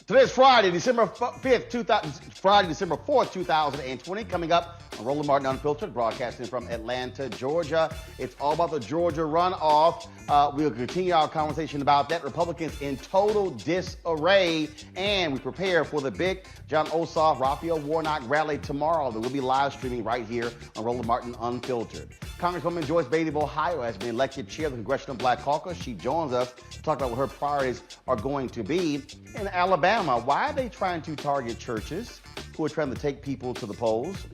Today's Friday, December 5th, Friday, December 4th, 2020. Coming up on Roland Martin Unfiltered, broadcasting from Atlanta, Georgia. It's all about the Georgia runoff. We'll continue our conversation about that. Republicans in total disarray. And we prepare for the big John Ossoff, Raphael Warnock rally tomorrow that we'll be live streaming right here on Roland Martin Unfiltered. Congresswoman Joyce Beatty of Ohio has been elected chair of the Congressional Black Caucus. She joins us to talk about what her priorities are going to be. In Alabama, why are they trying to target churches who are trying to take people to the polls?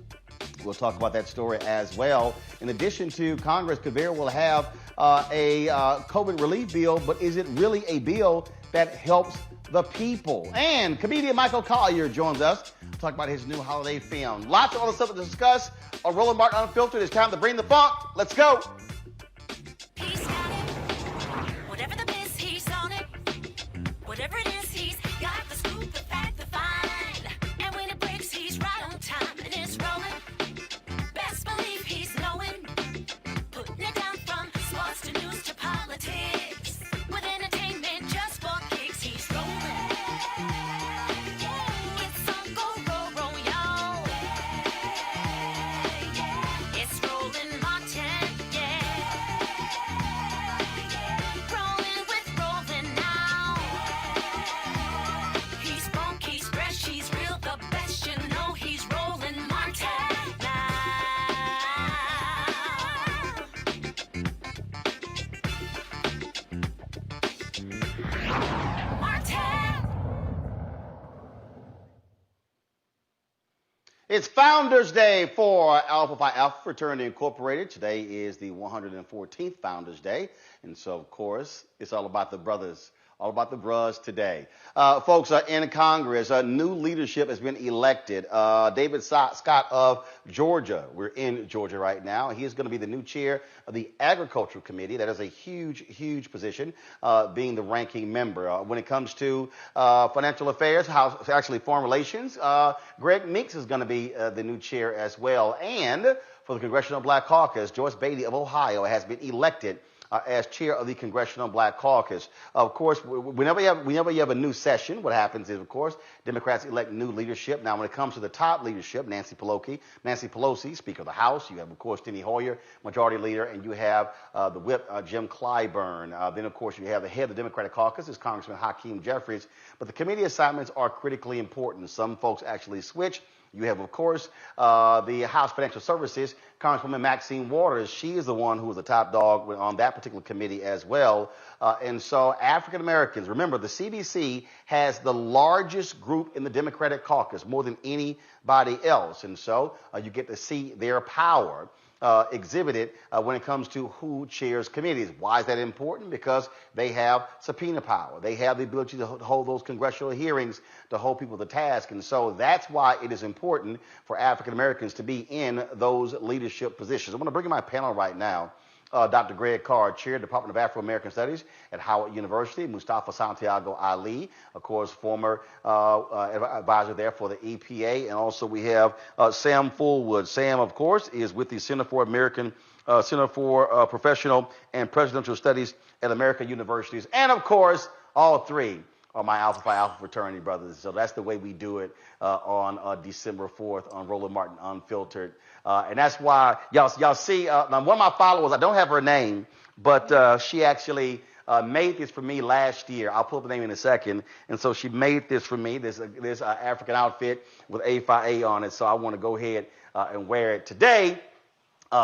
We'll talk about that story as well. In addition to, Congress could very well have a COVID relief bill, but is it really a bill that helps the people? And comedian Michael Collier joins us to talk about his new holiday film. Lots of other stuff to discuss on Roland Martin Unfiltered. It's time to bring the funk. Let's go. He's got it. Whatever the biz, he's on it. Whatever it is, he's got the scoop, the fact, the find. And when it breaks, he's right on time and it's rolling. Best believe he's knowing. Putting it down from sports to news to politics. With entertainment just for kicks, he's rolling. It's on go, y'all. It's Roland Martin, rolling with Roland now. He's funk, he's fresh, he's real, the best, you know he's Roland Martin now. Martin. It's Founders Day for Alpha Phi Alpha Fraternity Incorporated. Today is the 114th Founders Day. And so, of course, it's all about the brothers, all about the bros today. Folks, in Congress, new leadership has been elected. David Scott of Georgia. We're in Georgia right now. He is going to be the new chair of the Agricultural Committee. That is a huge, huge position, being the ranking member. When it comes to financial affairs, foreign relations, Greg Meeks is going to be the new chair as well. And for the Congressional Black Caucus, Joyce Beatty of Ohio has been elected as chair of the Congressional Black Caucus. Of course, whenever you have a new session, what happens is, of course, Democrats elect new leadership. Now, when it comes to the top leadership, Nancy Pelosi, Speaker of the House, you have, of course, Steny Hoyer, Majority Leader, and you have the whip, Jim Clyburn. Then, of course, you have the head of the Democratic Caucus, is Congressman Hakeem Jeffries. But the committee assignments are critically important. Some folks actually switch. You have, of course, the House Financial Services, Congresswoman Maxine Waters. She is the one who is the top dog on that particular committee as well. And so African Americans, remember, the CBC has the largest group in the Democratic caucus, more than anybody else. And so you get to see their power exhibited when it comes to who chairs committees. Why is that important? Because they have subpoena power. They have the ability to hold those congressional hearings, to hold people to task. And so that's why it is important for African Americans to be in those leadership positions. I want to bring in my panel right now. Dr. Greg Carr, Chair of the Department of Afro-American Studies at Howard University. Mustafa Santiago Ali, of course, former advisor there for the EPA. And also we have Sam Fullwood. Sam, of course, is with the Center for Professional and Presidential Studies at American Universities. And, of course, all three are my Alpha Phi Alpha fraternity brothers. So that's the way we do it on December 4th on Roland Martin Unfiltered. And that's why y'all see, now one of my followers, I don't have her name, but she actually made this for me last year. I'll pull up the name in a second. And so she made this for me, this African outfit with A Phi A on it. So I want to go ahead and wear it today.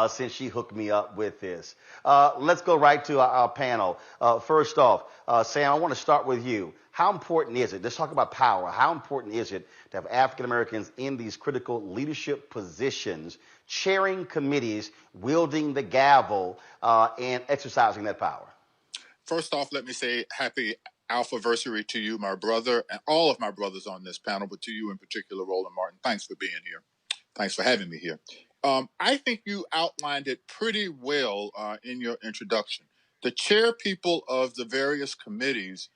Since she hooked me up with this. Let's go right to our panel. First off, Sam, I want to start with you. How important is it? Let's talk about power. How important is it to have African Americans in these critical leadership positions, chairing committees, wielding the gavel, and exercising that power? First off, let me say happy Alphaversary to you, my brother, and all of my brothers on this panel, but to you in particular, Roland Martin. Thanks for being here. Thanks for having me here. I think you outlined it pretty well in your introduction. The chair people of the various committees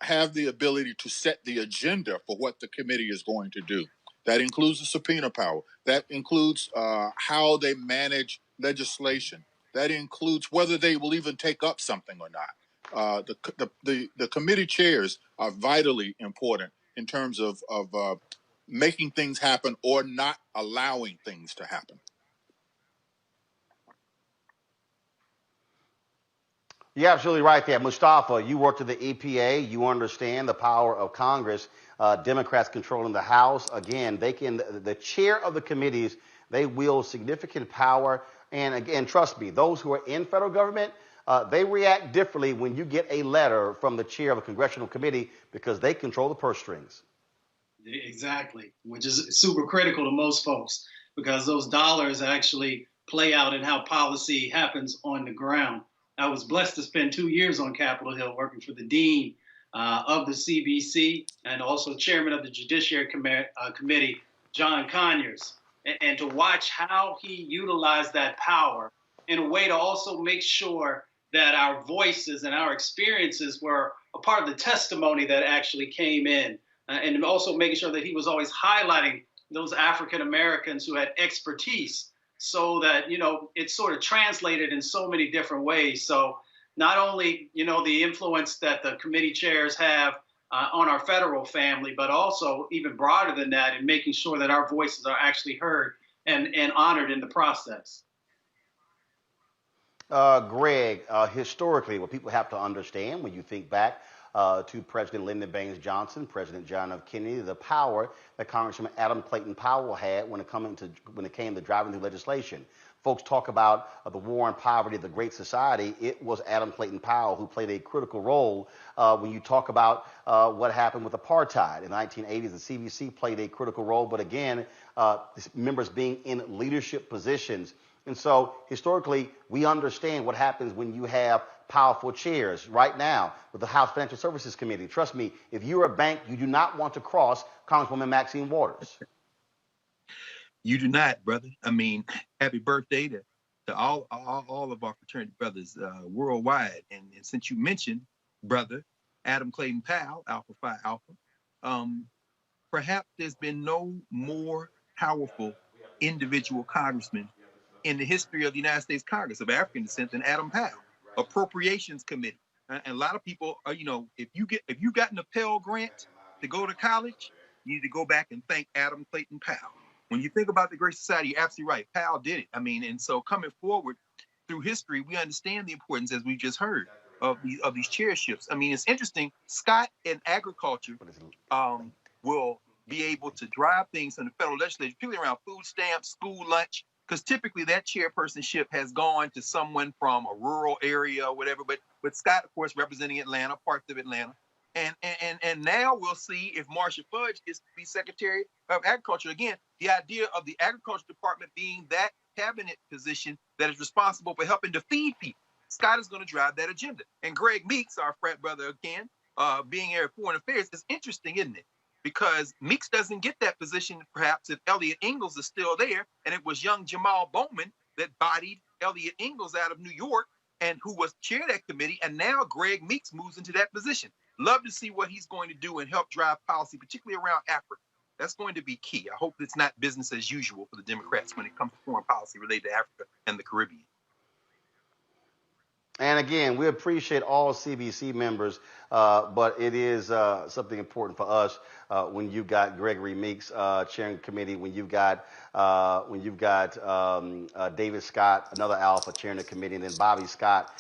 have the ability to set the agenda for what the committee is going to do. That includes the subpoena power. That includes how they manage legislation. That includes whether they will even take up something or not. The committee chairs are vitally important in terms of making things happen or not allowing things to happen. You're absolutely right there. Mustafa, you worked at the EPA. You understand the power of Congress. Democrats controlling the House. Again, the chair of the committees, they wield significant power. And again, trust me, those who are in federal government, they react differently when you get a letter from the chair of a congressional committee because they control the purse strings. Exactly, which is super critical to most folks because those dollars actually play out in how policy happens on the ground. I was blessed to spend 2 years on Capitol Hill working for the dean of the CBC and also chairman of the Judiciary Committee, John Conyers, and to watch how he utilized that power in a way to also make sure that our voices and our experiences were a part of the testimony that actually came in. And also making sure that he was always highlighting those African Americans who had expertise so that, it sort of translated in so many different ways. So not only, the influence that the committee chairs have on our federal family, but also even broader than that in making sure that our voices are actually heard and honored in the process. Greg, historically, what people have to understand when you think back to President Lyndon Baines Johnson, President John F. Kennedy, the power that Congressman Adam Clayton Powell had when it came to driving through legislation. Folks talk about the war on poverty, the Great Society. It was Adam Clayton Powell who played a critical role when you talk about what happened with apartheid. In the 1980s, the CBC played a critical role, but again, members being in leadership positions. And so historically, we understand what happens when you have powerful chairs. Right now, with the House Financial Services Committee, trust me, if you're a bank, you do not want to cross Congresswoman Maxine Waters. You do not, brother. I mean, happy birthday to all of our fraternity brothers worldwide. And since you mentioned, brother, Adam Clayton Powell, Alpha Phi Alpha, perhaps there's been no more powerful individual congressman in the history of the United States Congress of African descent than Adam Powell. Appropriations Committee. And a lot of people, if you got an Pell Grant to go to college, you need to go back and thank Adam Clayton Powell. When you think about the Great Society, you're absolutely right. Powell did it. I mean, and so coming forward through history, we understand the importance, as we just heard, of these chairships. I mean, it's interesting. Scott in agriculture will be able to drive things in the federal legislature, particularly around food stamps, school lunch, because typically that chairpersonship has gone to someone from a rural area or whatever. But Scott, of course, representing Atlanta, parts of Atlanta. And now we'll see if Marcia Fudge gets to be Secretary of Agriculture. Again, the idea of the Agriculture Department being that cabinet position that is responsible for helping to feed people. Scott is going to drive that agenda. And Greg Meeks, our frat brother again, being here at Foreign Affairs, is interesting, isn't it? Because Meeks doesn't get that position, perhaps, if Elliot Ingalls is still there. And it was young Jamal Bowman that bodied Elliot Ingalls out of New York and who was chair of that committee. And now Greg Meeks moves into that position. Love to see what he's going to do and help drive policy, particularly around Africa. That's going to be key. I hope it's not business as usual for the Democrats when it comes to foreign policy related to Africa and the Caribbean. And again, we appreciate all CBC members, but it is something important for us when you've got Gregory Meeks chairing the committee, when you've got David Scott, another Alpha, chairing the committee, and then Bobby Scott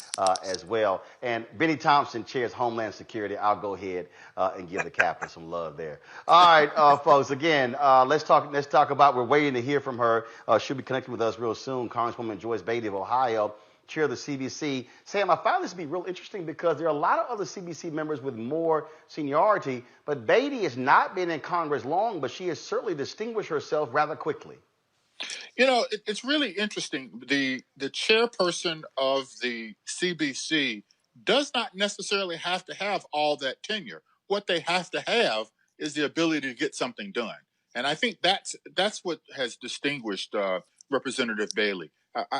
as well. And Benny Thompson chairs Homeland Security. I'll go ahead and give the captain some love there. All right, folks. Again, let's talk about. We're waiting to hear from her. She'll be connecting with us real soon. Congresswoman Joyce Beatty of Ohio, chair of the CBC. Sam, I found this to be real interesting because there are a lot of other CBC members with more seniority, but Beatty has not been in Congress long, but she has certainly distinguished herself rather quickly. It's really interesting. The chairperson of the CBC does not necessarily have to have all that tenure. What they have to have is the ability to get something done. And I think that's what has distinguished Representative Bailey.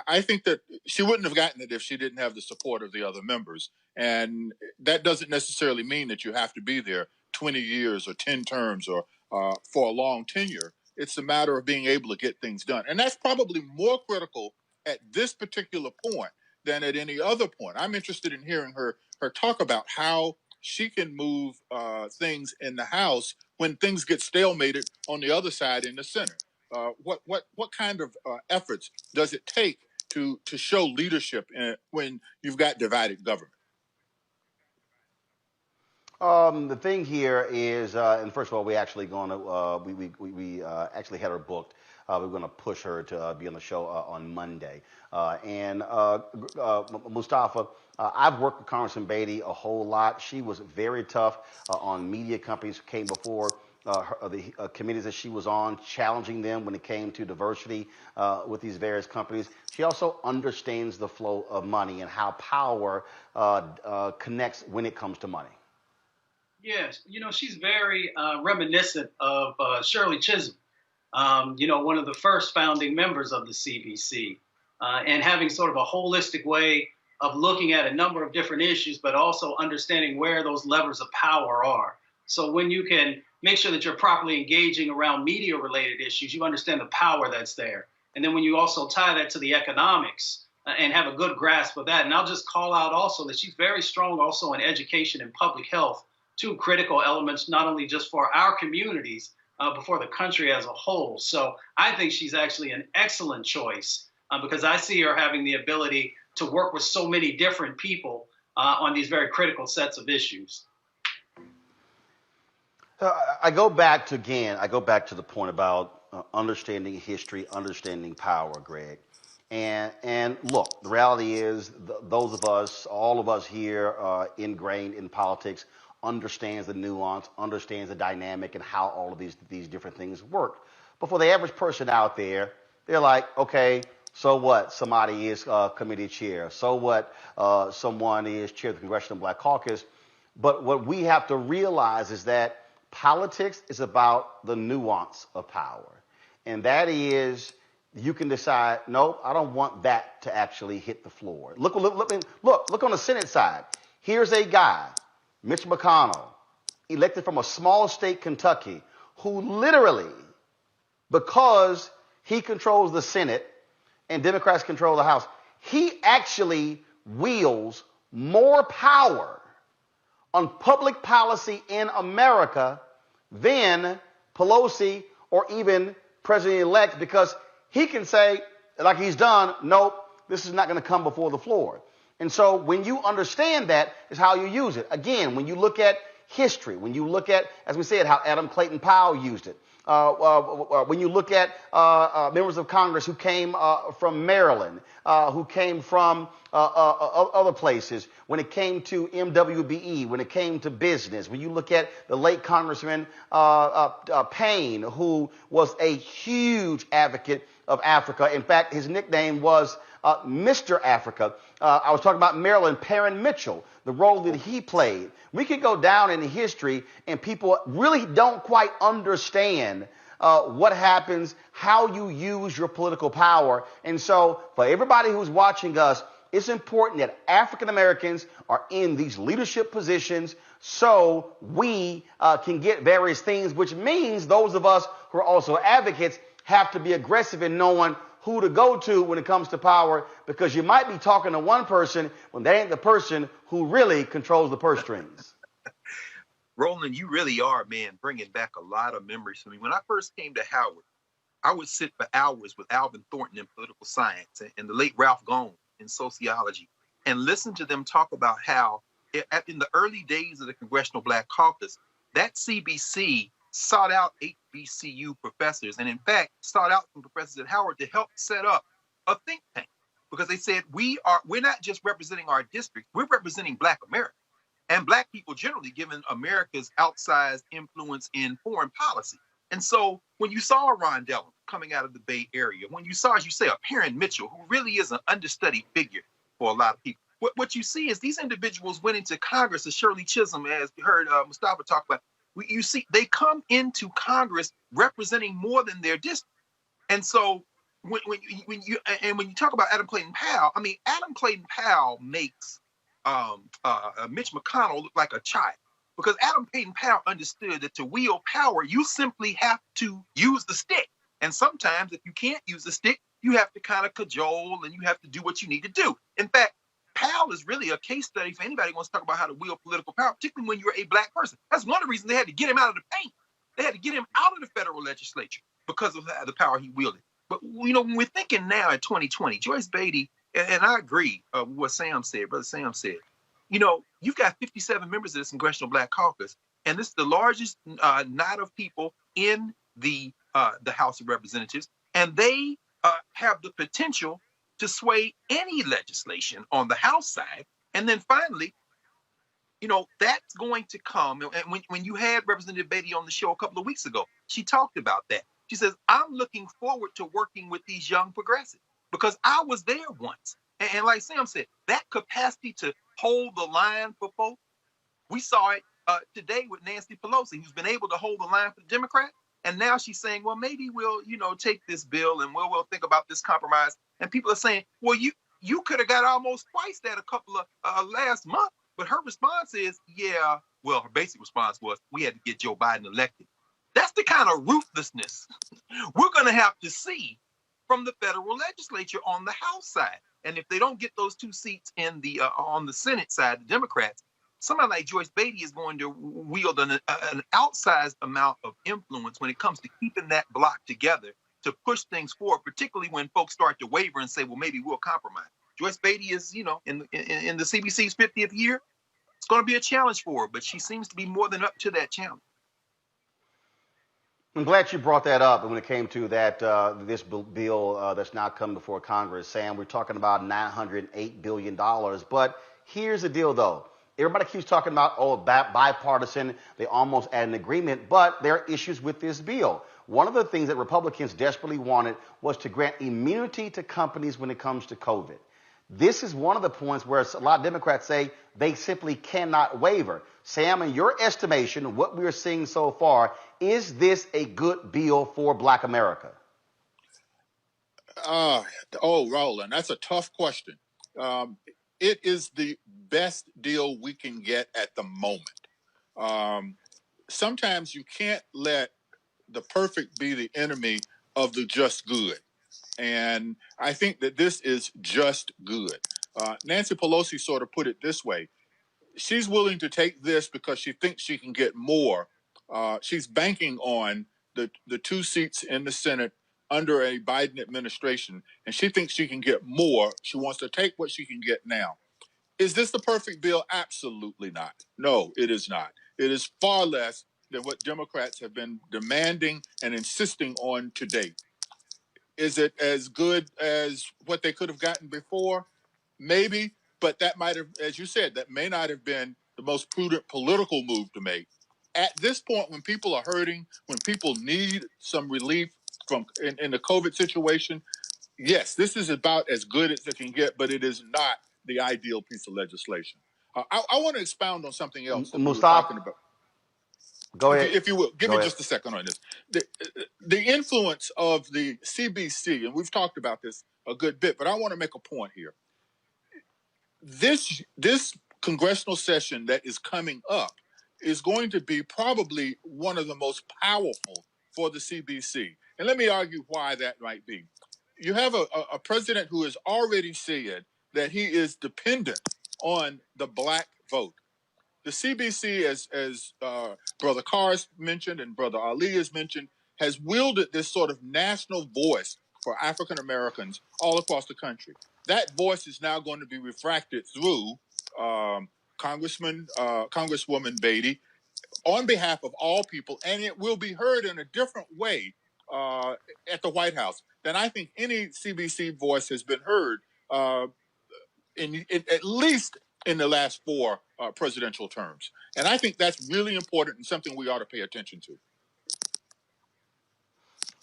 I think that she wouldn't have gotten it if she didn't have the support of the other members. And that doesn't necessarily mean that you have to be there 20 years or 10 terms or for a long tenure. It's a matter of being able to get things done. And that's probably more critical at this particular point than at any other point. I'm interested in hearing her talk about how she can move things in the House when things get stalemated on the other side in the Senate. What kind of efforts does it take to show leadership when you've got divided government? The thing here is, and first of all, we actually going to we actually had her booked. We're going to push her to be on the show on Monday. Mustafa, I've worked with Congressman Beatty a whole lot. She was very tough on media companies who came before the committees that she was on, challenging them when it came to diversity with these various companies. She also understands the flow of money and how power connects when it comes to money. Yes, she's very reminiscent of Shirley Chisholm, one of the first founding members of the CBC, and having sort of a holistic way of looking at a number of different issues, but also understanding where those levers of power are. So when you can make sure that you're properly engaging around media-related issues, you understand the power that's there. And then when you also tie that to the economics and have a good grasp of that, and I'll just call out also that she's very strong also in education and public health, two critical elements, not only just for our communities, but for the country as a whole. So I think she's actually an excellent choice because I see her having the ability to work with so many different people on these very critical sets of issues. I go back to the point about understanding history, understanding power, Greg. And look, the reality is those of us, all of us here ingrained in politics, understands the nuance, understands the dynamic and how all of these different things work. But for the average person out there, they're like, okay, so what? Somebody is committee chair. So what? Someone is chair of the Congressional Black Caucus. But what we have to realize is that politics is about the nuance of power. And that is, you can decide, nope, I don't want that to actually hit the floor. Look on the Senate side. Here's a guy, Mitch McConnell, elected from a small state, Kentucky, who literally, because he controls the Senate and Democrats control the House, he actually wields more power on public policy in America than Pelosi or even President-elect, because he can say, like he's done, nope, this is not going to come before the floor. And so when you understand that is how you use it. Again, when you look at history, when you look at, as we said, how Adam Clayton Powell used it, when you look at members of Congress who came from Maryland, who came from other places, when it came to MWBE, when it came to business, when you look at the late Congressman Payne, who was a huge advocate of Africa. In fact, his nickname was Mr. Africa. I was talking about Maryland, Perrin Mitchell, the role that he played. We could go down in history and people really don't quite understand what happens, how you use your political power. And so for everybody who's watching us, it's important that African Americans are in these leadership positions so we can get various things, which means those of us who are also advocates have to be aggressive in knowing who to go to when it comes to power, because you might be talking to one person when that ain't the person who really controls the purse strings. Roland, you really are, man, bringing back a lot of memories for me. When I first came to Howard, I would sit for hours with Alvin Thornton in political science and the late Ralph Gomes in sociology and listen to them talk about how in the early days of the Congressional Black Caucus, that CBC sought out HBCU professors and in fact sought out some professors at Howard to help set up a think tank, because they said we're not just representing our district, we're representing Black America and Black people generally, given America's outsized influence in foreign policy. And so when you saw Ron Dellum coming out of the Bay Area, when you saw, as you say, a Perrin Mitchell, who really is an understudied figure for a lot of people, what you see is these individuals went into Congress, as Shirley Chisholm, as you heard Mustafa talk about. You see, they come into Congress representing more than their district. And so when you talk about Adam Clayton Powell, I mean, Adam Clayton Powell makes Mitch McConnell look like a child, because Adam Clayton Powell understood that to wield power, you simply have to use the stick. And sometimes if you can't use the stick, you have to kind of cajole and you have to do what you need to do. In fact, PAL is really a case study for anybody who wants to talk about how to wield political power, particularly when you're a black person. That's one of the reasons they had to get him out of the paint. They had to get him out of the federal legislature because of the power he wielded. But, when we're thinking now in 2020, Joyce Beatty, and I agree with what Sam said, Brother Sam said, you've got 57 members of this Congressional Black Caucus, and this is the largest knot of people in the House of Representatives, and they have the potential to sway any legislation on the House side. And then finally, that's going to come. And when you had Representative Beatty on the show a couple of weeks ago, she talked about that. She says, I'm looking forward to working with these young progressives because I was there once. And like Sam said, that capacity to hold the line for folks, we saw it today with Nancy Pelosi, who's been able to hold the line for the Democrats. And now she's saying, well, maybe we'll, take this bill and we'll think about this compromise. And people are saying, well, you could have got almost twice that a couple of last month. But her response is, yeah, well, her basic response was, we had to get Joe Biden elected. That's the kind of ruthlessness we're going to have to see from the federal legislature on the House side. And if they don't get those 2 seats in the on the Senate side, the Democrats, somebody like Joyce Beatty is going to wield an outsized amount of influence when it comes to keeping that block together to push things forward, particularly when folks start to waver and say, well, maybe we'll compromise. Joyce Beatty is, in the CBC's 50th year. It's going to be a challenge for her, but she seems to be more than up to that challenge. I'm glad you brought that up. And when it came to that, this bill that's now come before Congress, Sam, we're talking about $908 billion. But here's the deal, though. Everybody keeps talking about, bipartisan. They almost had an agreement, but there are issues with this bill. One of the things that Republicans desperately wanted was to grant immunity to companies when it comes to COVID. This is one of the points where a lot of Democrats say they simply cannot waver. Sam, in your estimation, what we're seeing so far, is this a good bill for Black America? Roland, that's a tough question. It is the best deal we can get at the moment. Sometimes you can't let the perfect be the enemy of the just good. And I think that this is just good. Nancy Pelosi sort of put it this way. She's willing to take this because she thinks she can get more. She's banking on the 2 seats in the Senate under a Biden administration, and she thinks she can get more. She wants to take what she can get now. Is this the perfect bill? Absolutely not. No, it is not. It is far less than what Democrats have been demanding and insisting on to date. Is it as good as what they could have gotten before? Maybe, but that might have, as you said, that may not have been the most prudent political move to make. At this point, when people are hurting, when people need some relief in the COVID situation, yes, this is about as good as it can get, but it is not the ideal piece of legislation. I want to expound on something else that we were talking about. Go ahead. If you will, give me just a second on this. The influence of the CBC, and we've talked about this a good bit, but I want to make a point here. This congressional session that is coming up is going to be probably one of the most powerful for the CBC. And let me argue why that might be. You have a president who has already said that he is dependent on the Black vote. The CBC, as Brother Carr's mentioned and Brother Ali has mentioned, has wielded this sort of national voice for African Americans all across the country. That voice is now going to be refracted through Congresswoman Beatty on behalf of all people, and it will be heard in a different way at the White House than I think any CBC voice has been heard in at least in the last 4 presidential terms. And I think that's really important and something we ought to pay attention to.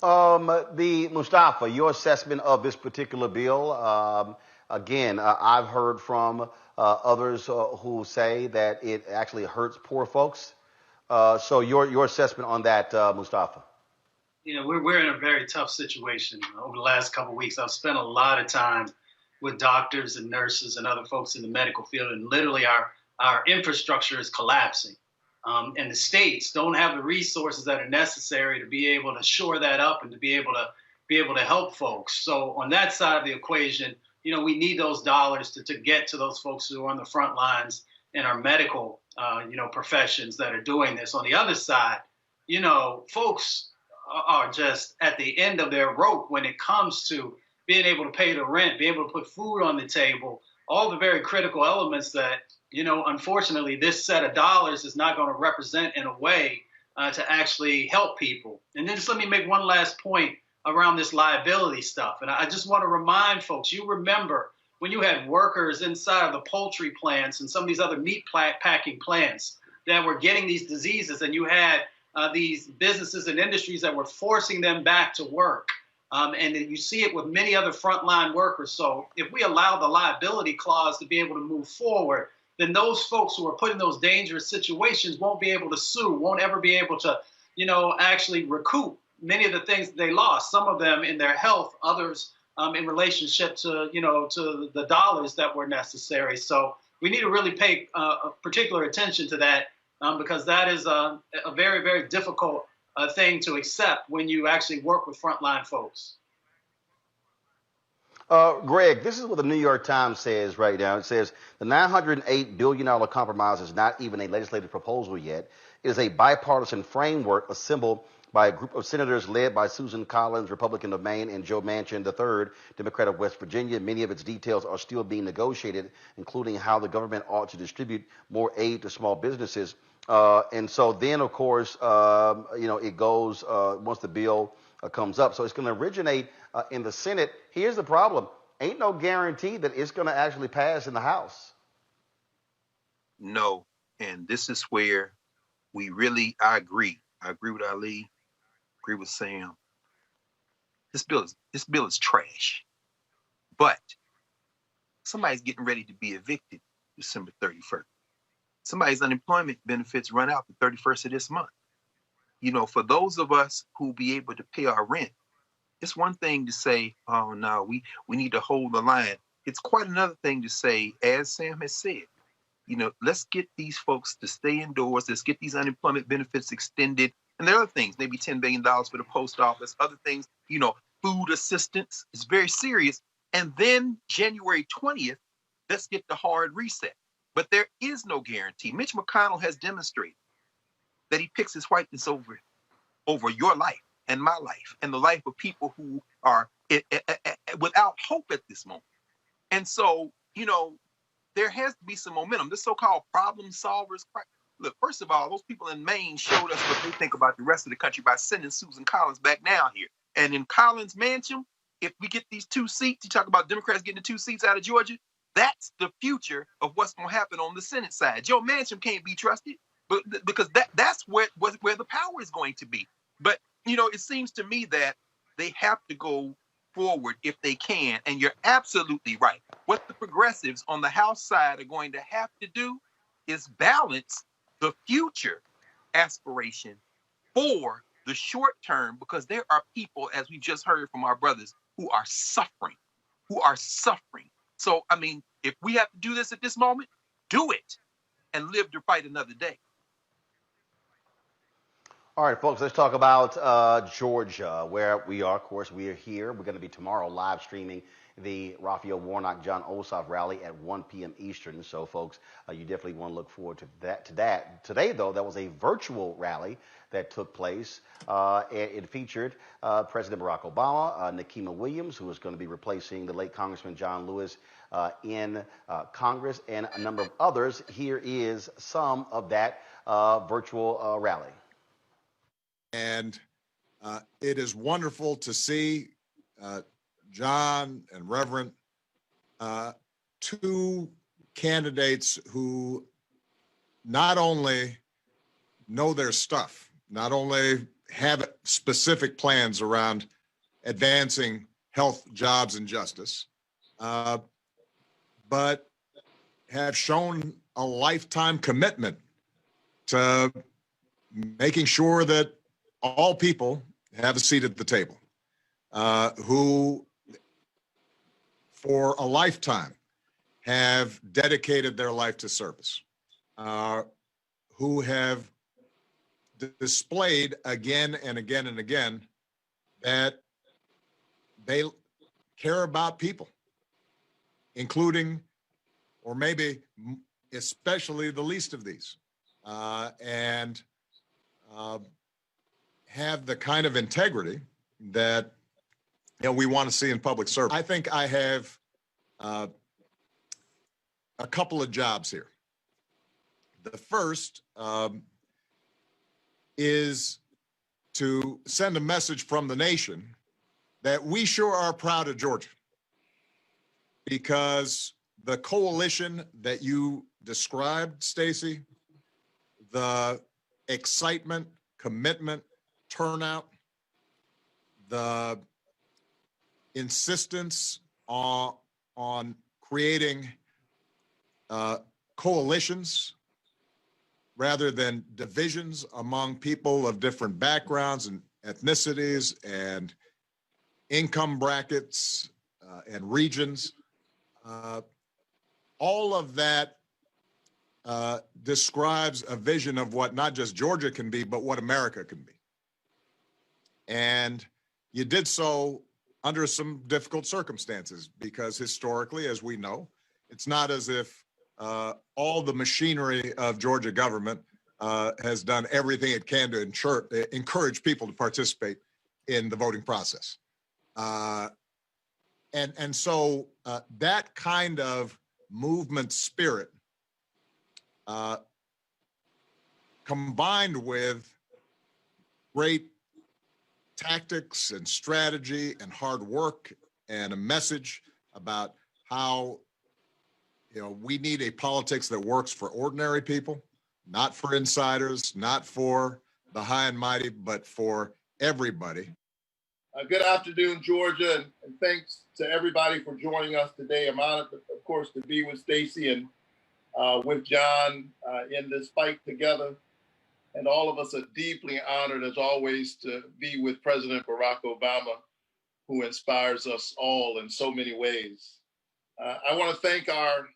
The Mustafa, your assessment of this particular bill, again, I've heard from others who say that it actually hurts poor folks. So your assessment on that, Mustafa? We're in a very tough situation. Over the last couple of weeks, I've spent a lot of time with doctors and nurses and other folks in the medical field, and literally our infrastructure is collapsing. And the states don't have the resources that are necessary to be able to shore that up and to be able to help folks. So on that side of the equation, we need those dollars to get to those folks who are on the front lines in our medical, professions that are doing this. On the other side, folks are just at the end of their rope when it comes to being able to pay the rent, being able to put food on the table, all the very critical elements that, unfortunately, this set of dollars is not going to represent in a way to actually help people. And then just let me make one last point around this liability stuff. And I just want to remind folks, you remember when you had workers inside of the poultry plants and some of these other meat packing plants that were getting these diseases, and you had these businesses and industries that were forcing them back to work. And then you see it with many other frontline workers. So if we allow the liability clause to be able to move forward, then those folks who are put in those dangerous situations won't be able to sue, won't ever be able to, actually recoup many of the things that they lost, some of them in their health, others in relationship to, to the dollars that were necessary. So we need to really pay particular attention to that because that is a very, very difficult thing to accept when you actually work with frontline folks. Greg, this is what the New York Times says right now. It says the $908 billion compromise is not even a legislative proposal yet. It is a bipartisan framework assembled by a group of senators led by Susan Collins, Republican of Maine, and Joe Manchin III, Democrat of West Virginia. Many of its details are still being negotiated, including how the government ought to distribute more aid to small businesses. And so then, of course, it goes once the bill comes up. So it's going to originate in the Senate. Here's the problem. Ain't no guarantee that it's going to actually pass in the House. No. And this is where I agree. I agree with Ali. Agree with Sam. This bill is trash. But somebody's getting ready to be evicted December 31st. Somebody's unemployment benefits run out the 31st of this month. For those of us who be able to pay our rent, it's one thing to say, oh no, we need to hold the line. It's quite another thing to say, as Sam has said, let's get these folks to stay indoors. Let's get these unemployment benefits extended. And there are other things, maybe $10 billion for the post office, other things, food assistance. It's very serious. And then January 20th, let's get the hard reset. But there is no guarantee. Mitch McConnell has demonstrated that he picks his whiteness over your life and my life and the life of people who are without hope at this moment. And so, there has to be some momentum. This so-called problem solvers. Look, first of all, those people in Maine showed us what they think about the rest of the country by sending Susan Collins back down here. And in Collins' mansion, if we get these 2 seats, you talk about Democrats getting the 2 seats out of Georgia, that's the future of what's going to happen on the Senate side. Joe Manchin can't be trusted, but because that's where the power is going to be. But it seems to me that they have to go forward if they can. And you're absolutely right. What the progressives on the House side are going to have to do is balance the future aspiration for the short term, because there are people, as we just heard from our brothers, who are suffering. So, if we have to do this at this moment, do it and live to fight another day. All right, folks, let's talk about Georgia, where we are. Of course, we are here. We're going to be tomorrow live streaming the Raphael Warnock, John Ossoff rally at 1 p.m. Eastern. So, folks, you definitely want to look forward to that. Today, though, that was a virtual rally that took place. It featured President Barack Obama, Nikema Williams, who is going to be replacing the late Congressman John Lewis in Congress, and a number of others. Here is some of that virtual rally. And it is wonderful to see John and Reverend, 2 candidates who not only know their stuff, not only have specific plans around advancing health, jobs, and justice, but have shown a lifetime commitment to making sure that all people have a seat at the table, who for a lifetime have dedicated their life to service, who have displayed again and again and again that they care about people, including, or maybe especially, the least of these, and have the kind of integrity that we want to see in public service. I think I have a couple of jobs here. The first is to send a message from the nation that we sure are proud of Georgia, because the coalition that you described, Stacey, the excitement, commitment, turnout, the insistence on creating coalitions rather than divisions among people of different backgrounds and ethnicities and income brackets and regions. All of that describes a vision of what not just Georgia can be, but what America can be. And you did so under some difficult circumstances, because historically, as we know, it's not as if all the machinery of Georgia government has done everything it can to encourage people to participate in the voting process. And so that kind of movement spirit, combined with great tactics and strategy and hard work and a message about how we need a politics that works for ordinary people, not for insiders, not for the high and mighty, but for everybody. Good afternoon, Georgia, and thanks to everybody for joining us today. I'm honored, of course, to be with Stacey and with John in this fight together. And all of us are deeply honored, as always, to be with President Barack Obama, who inspires us all in so many ways. I want to thank our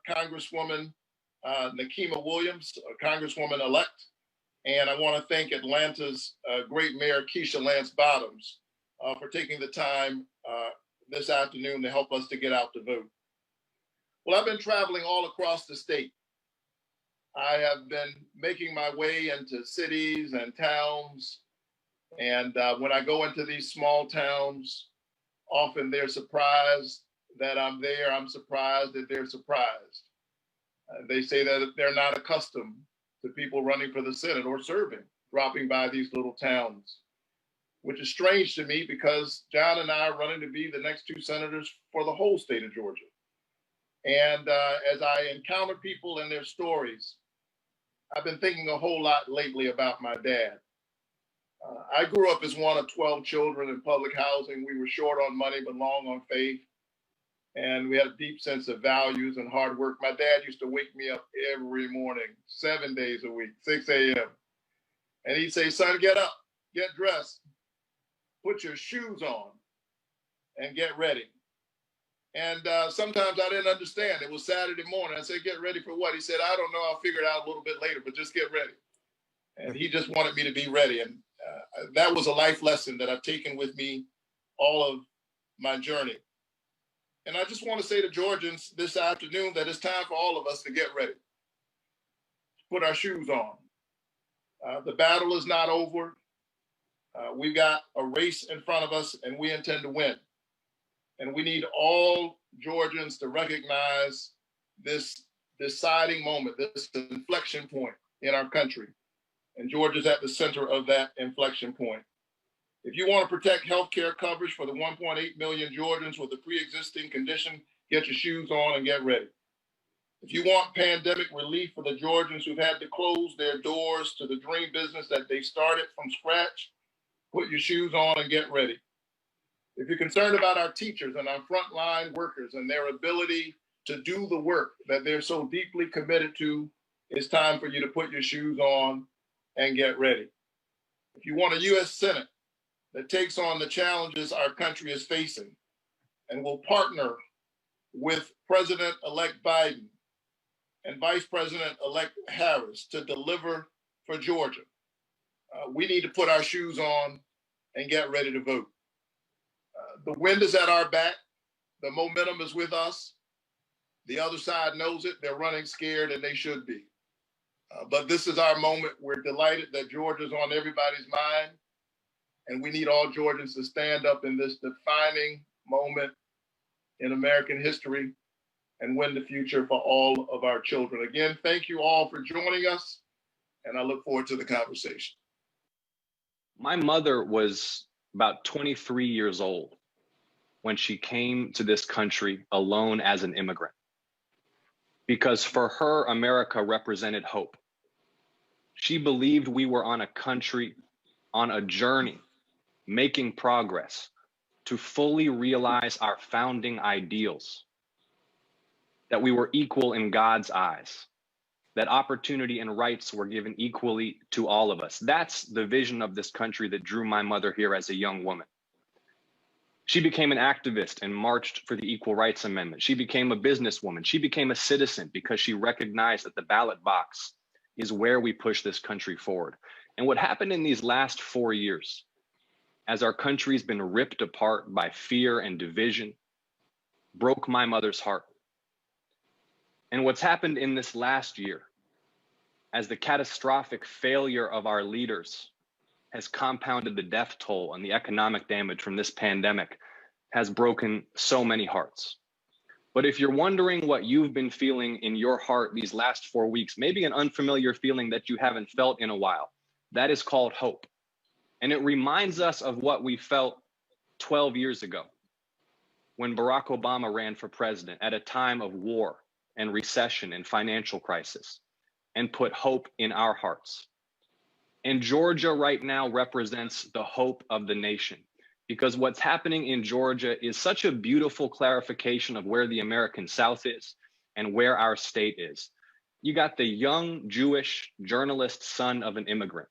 Congresswoman Nikema Williams, Congresswoman-elect, and I want to thank Atlanta's great Mayor Keisha Lance Bottoms for taking the time this afternoon to help us to get out to vote. Well, I've been traveling all across the state. I have been making my way into cities and towns, and when I go into these small towns, often they're surprised that I'm there. I'm surprised that they're surprised. They say that they're not accustomed to people running for the Senate or serving, dropping by these little towns, which is strange to me because John and I are running to be the next two senators for the whole state of Georgia. And as I encounter people and their stories, I've been thinking a whole lot lately about my dad. I grew up as one of 12 children in public housing. We were short on money, but long on faith. And we had a deep sense of values and hard work. My dad used to wake me up every morning, 7 days a week, 6 a.m. And he'd say, son, get up, get dressed, put your shoes on, and get ready. And sometimes I didn't understand. It was Saturday morning. I said, get ready for what? He said, I don't know. I'll figure it out a little bit later, but just get ready. And he just wanted me to be ready. And that was a life lesson that I've taken with me all of my journey. And I just want to say to Georgians this afternoon that it's time for all of us to get ready, put our shoes on. The battle is not over. We've got a race in front of us, and we intend to win. And we need all Georgians to recognize this deciding moment, this inflection point in our country. And Georgia's at the center of that inflection point. If you want to protect healthcare coverage for the 1.8 million Georgians with a pre-existing condition, get your shoes on and get ready. If you want pandemic relief for the Georgians who've had to close their doors to the dream business that they started from scratch, put your shoes on and get ready. If you're concerned about our teachers and our frontline workers and their ability to do the work that they're so deeply committed to, it's time for you to put your shoes on and get ready. If you want a U.S. Senate that takes on the challenges our country is facing and will partner with President-elect Biden and Vice President-elect Harris to deliver for Georgia, we need to put our shoes on and get ready to vote. The wind is at our back. The momentum is with us. The other side knows it. They're running scared, and they should be. But this is our moment. We're delighted that Georgia's on everybody's mind, and we need all Georgians to stand up in this defining moment in American history and win the future for all of our children. Again, thank you all for joining us, and I look forward to the conversation. My mother was about 23 years old when she came to this country alone as an immigrant, because for her, America represented hope. She believed we were on a journey, making progress to fully realize our founding ideals, that we were equal in God's eyes, that opportunity and rights were given equally to all of us. That's the vision of this country that drew my mother here as a young woman. She became an activist and marched for the Equal Rights Amendment. She became a businesswoman. She became a citizen because she recognized that the ballot box is where we push this country forward. And what happened in these last 4 years, as our country's been ripped apart by fear and division, broke my mother's heart. And what's happened in this last year, as the catastrophic failure of our leaders has compounded the death toll and the economic damage from this pandemic, has broken so many hearts. But if you're wondering what you've been feeling in your heart these last 4 weeks, maybe an unfamiliar feeling that you haven't felt in a while, that is called hope. And it reminds us of what we felt 12 years ago when Barack Obama ran for president at a time of war and recession and financial crisis, and put hope in our hearts. And Georgia right now represents the hope of the nation, because what's happening in Georgia is such a beautiful clarification of where the American South is and where our state is. You got the young Jewish journalist son of an immigrant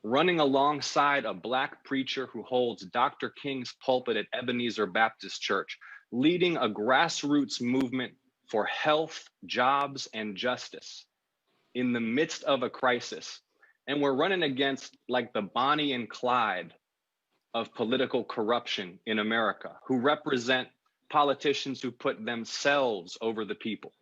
running alongside a Black preacher who holds Dr. King's pulpit at Ebenezer Baptist Church, leading a grassroots movement for health, jobs, and justice in the midst of a crisis. And we're running against like the Bonnie and Clyde of political corruption in America, who represent politicians who put themselves over the people.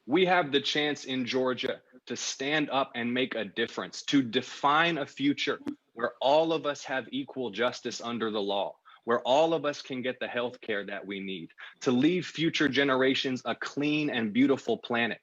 We have the chance in Georgia to stand up and make a difference, to define a future where all of us have equal justice under the law, where all of us can get the health care that we need, to leave future generations a clean and beautiful planet,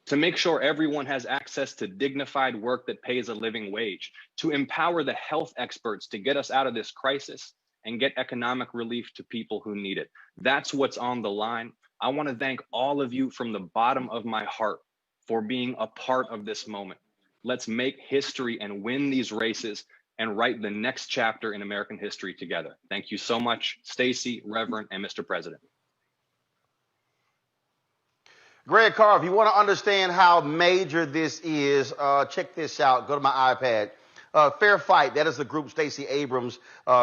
to make sure everyone has access to dignified work that pays a living wage, to empower the health experts to get us out of this crisis and get economic relief to people who need it. That's what's on the line. I want to thank all of you from the bottom of my heart for being a part of this moment. Let's make history and win these races and write the next chapter in American history together. Thank you so much, Stacey, Reverend, and Mr. President. Greg Carr, if you want to understand how major this is, check this out. Go to my iPad. Fair Fight, that is the group Stacey Abrams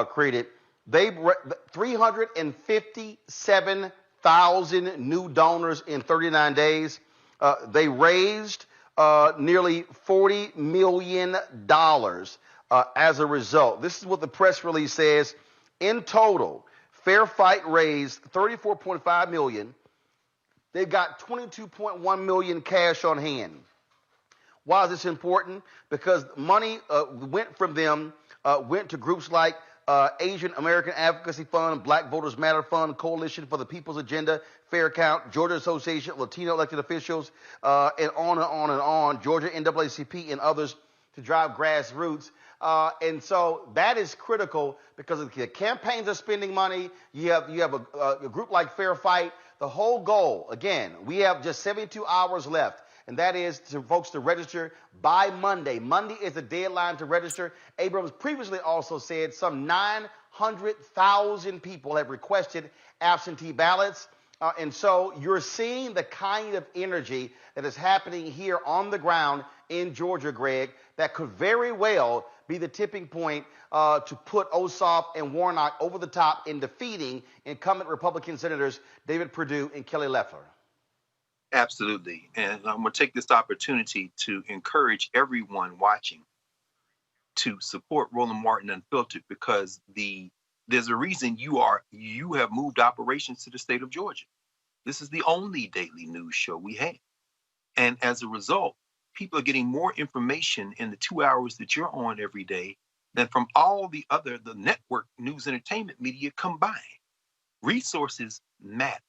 created. They 357,000 new donors in 39 days. They raised nearly $40 million as a result. This is what the press release says. In total, Fair Fight raised $34.5 million. They've got $22.1 million cash on hand. Why is this important? Because money went from them, went to groups like Asian American Advocacy Fund, Black Voters Matter Fund, Coalition for the People's Agenda, Fair Count, Georgia Association of Latino Elected Officials, and on and on and on, Georgia NAACP and others to drive grassroots. And so that is critical because the campaigns are spending money. You have a group like Fair Fight. The whole goal, again, we have just 72 hours left, and that is for folks to register by Monday. Monday is the deadline to register. Abrams previously also said some 900,000 people have requested absentee ballots. And so you're seeing the kind of energy that is happening here on the ground in Georgia, Greg, that could very well be the tipping point to put Ossoff and Warnock over the top in defeating incumbent Republican Senators David Perdue and Kelly Loeffler. Absolutely. And I'm going to take this opportunity to encourage everyone watching to support Roland Martin Unfiltered, because there's a reason you have moved operations to the state of Georgia. This is the only daily news show we have. And as a result, people are getting more information in the 2 hours that you're on every day than from all the network news entertainment media combined. Resources matter.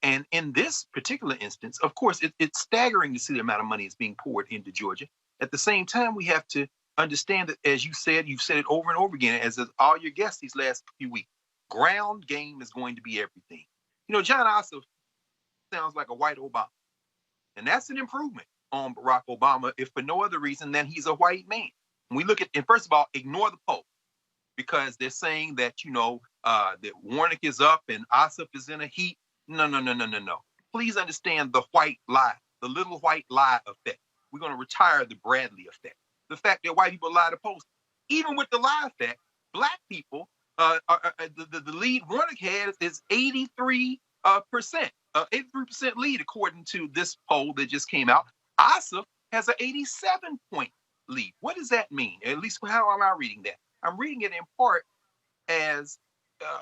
And in this particular instance, of course, it's staggering to see the amount of money that's being poured into Georgia. At the same time, we have to understand that, as you've said it over and over again, as all your guests these last few weeks, ground game is going to be everything. You know, John Ossoff sounds like a white Obama. And that's an improvement on Barack Obama, if for no other reason than he's a white man. When we look at, and first of all, ignore the poll, because they're saying that, that Warnock is up and Ossoff is in a heat. No. Please understand the white lie, the little white lie effect. We're going to retire the Bradley effect. The fact that white people lie to polls. Even with the lie effect, black people, the lead Warnock has is 83%. 83% lead according to this poll that just came out. Ossoff has an 87-point lead. What does that mean? At least how am I reading that? I'm reading it in part as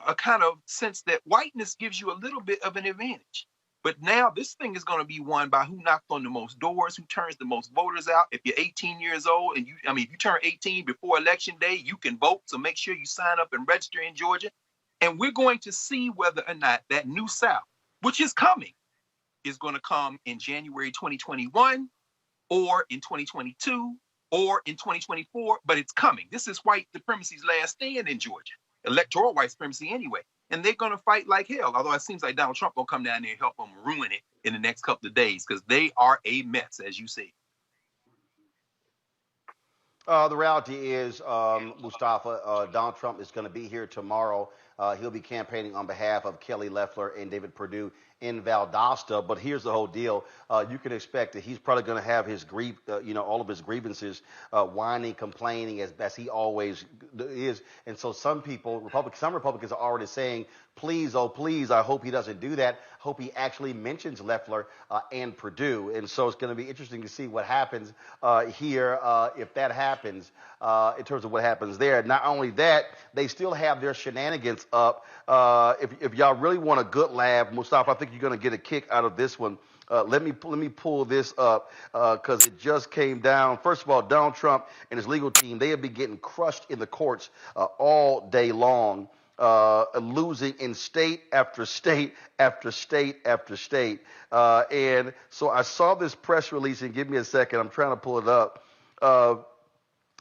a kind of sense that whiteness gives you a little bit of an advantage. But now this thing is going to be won by who knocks on the most doors, who turns the most voters out. If you're 18 years old and if you turn 18 before election day, you can vote. So make sure you sign up and register in Georgia. And we're going to see whether or not that new South, which is coming, is going to come in January 2021 or in 2022 or in 2024, but it's coming. This is white supremacy's last stand in Georgia, electoral white supremacy anyway. And they're going to fight like hell, although it seems like Donald Trump will come down there and help them ruin it in the next couple of days because they are a mess, as you say. The reality is, Mustafa, Donald Trump is going to be here tomorrow. He'll be campaigning on behalf of Kelly Loeffler and David Perdue in Valdosta. But here's the whole deal. You can expect that he's probably going to have his all of his grievances, whining, complaining as he always is. And so some Republicans are already saying, please, oh, please, I hope he doesn't do that. Hope he actually mentions Loeffler and Perdue. And so it's going to be interesting to see what happens here if that happens in terms of what happens there. Not only that, they still have their shenanigans up. If y'all really want a good laugh, Mustafa, I think you're going to get a kick out of this one. Let me pull this up because it just came down. First of all, Donald Trump and his legal team, they have been getting crushed in the courts all day long, losing in state after state after state after state. And so I saw this press release, and give me a second. I'm trying to pull it up.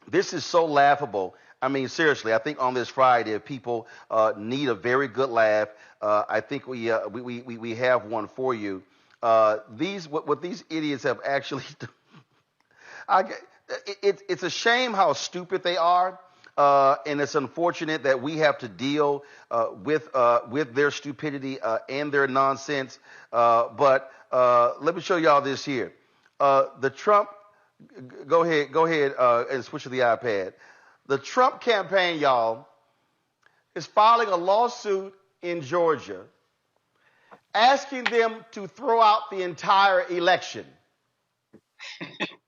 This is so laughable. I mean, seriously, I think on this Friday, if people need a very good laugh, I think we have one for you. What these idiots have actually done, it's a shame how stupid they are, and it's unfortunate that we have to deal with their stupidity and their nonsense. But let me show y'all this here. The Trump, go ahead and switch to the iPad. The Trump campaign, y'all, is filing a lawsuit in Georgia asking them to throw out the entire election.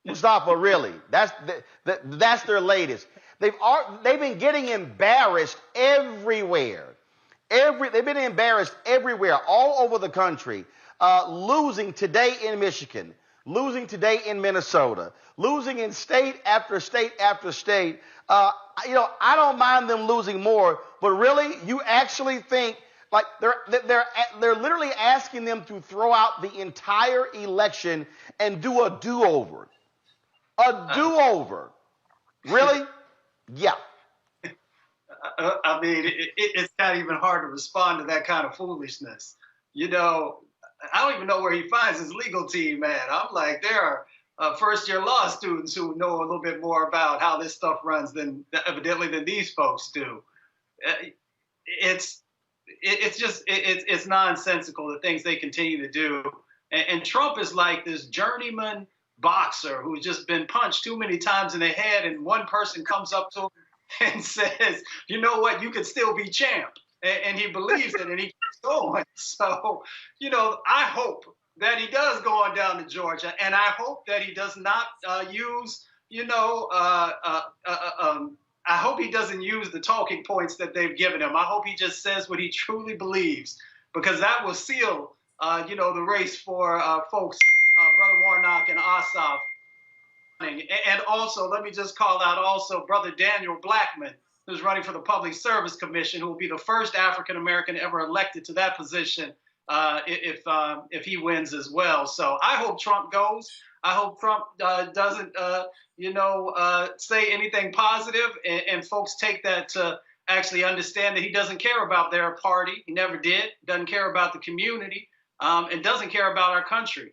Mustafa, really? That's their latest. They've been getting embarrassed everywhere. They've been embarrassed everywhere, all over the country, losing today in Michigan, losing today in Minnesota, losing in state after state after state. I don't mind them losing more, but really, you actually think like they're literally asking them to throw out the entire election and do a do-over. A do-over. Really? Yeah. I mean, it's not even hard to respond to that kind of foolishness. I don't even know where he finds his legal team, man. I'm like, there are first-year law students who know a little bit more about how this stuff runs than these folks do. It's nonsensical, the things they continue to do. And Trump is like this journeyman boxer who's just been punched too many times in the head, and one person comes up to him and says, you know what, you could still be champ. And he believes it, and he keeps going. So, I hope that he does go on down to Georgia, and I hope that he does not I hope he doesn't use the talking points that they've given him. I hope he just says what he truly believes, because that will seal the race for folks, Brother Warnock and Ossoff. And also, let me just call out also Brother Daniel Blackman, who's running for the Public Service Commission, who will be the first African American ever elected to that position if he wins as well. So I hope Trump goes. I hope Trump doesn't, say anything positive, and folks take that to actually understand that he doesn't care about their party. He never did. Doesn't care about the community, and doesn't care about our country.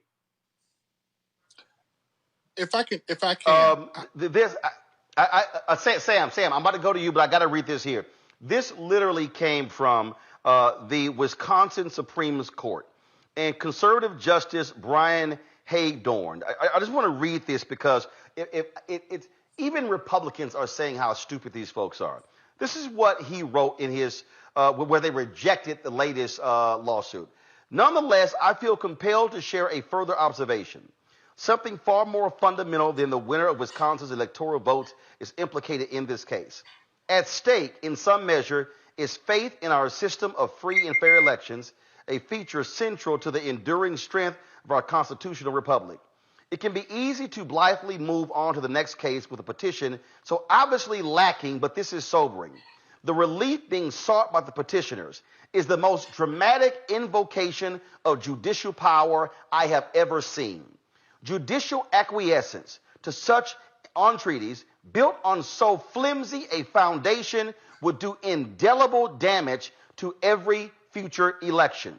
If I can, Sam, I'm about to go to you, but I got to read this here. This literally came from the Wisconsin Supreme Court, and conservative Justice Brian Haydorn. I just want to read this because it's even Republicans are saying how stupid these folks are. This is what he wrote in his where they rejected the latest lawsuit. Nonetheless, I feel compelled to share a further observation. Something far more fundamental than the winner of Wisconsin's electoral votes is implicated in this case. At stake, in some measure, is faith in our system of free and fair elections, a feature central to the enduring strength of our constitutional republic. It can be easy to blithely move on to the next case with a petition so obviously lacking, but this is sobering. The relief being sought by the petitioners is the most dramatic invocation of judicial power I have ever seen. Judicial acquiescence to such entreaties built on so flimsy a foundation would do indelible damage to every future election.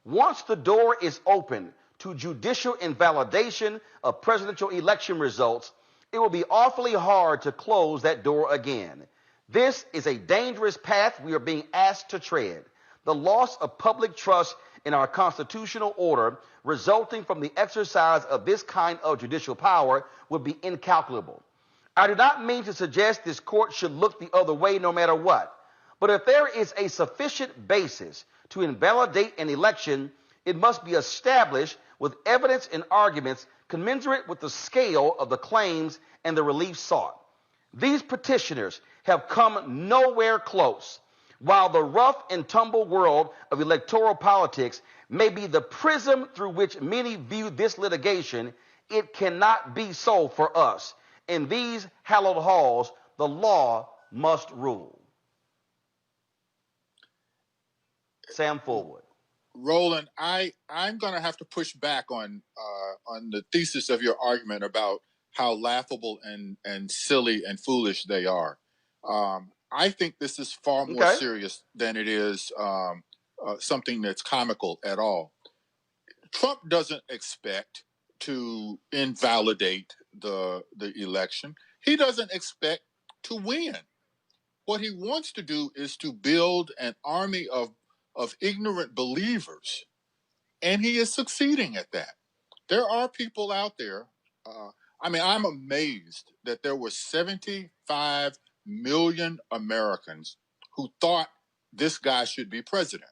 Once the door is open to judicial invalidation of presidential election results, it will be awfully hard to close that door again. This is a dangerous path we are being asked to tread. The loss of public trust in our constitutional order resulting from the exercise of this kind of judicial power would be incalculable. I do not mean to suggest this court should look the other way no matter what, but if there is a sufficient basis to invalidate an election, it must be established with evidence and arguments commensurate with the scale of the claims and the relief sought. These petitioners have come nowhere close. While the rough and tumble world of electoral politics may be the prism through which many view this litigation, it cannot be so for us. In these hallowed halls, the law must rule. Sam, forward. Roland, I'm going to have to push back on the thesis of your argument about how laughable and silly and foolish they are. I think this is far more serious than it is something that's comical at all. Trump doesn't expect to invalidate the election. He doesn't expect to win. What he wants to do is to build an army of ignorant believers, and he is succeeding at that. There are people out there. I'm amazed that there were 75 million Americans who thought this guy should be president.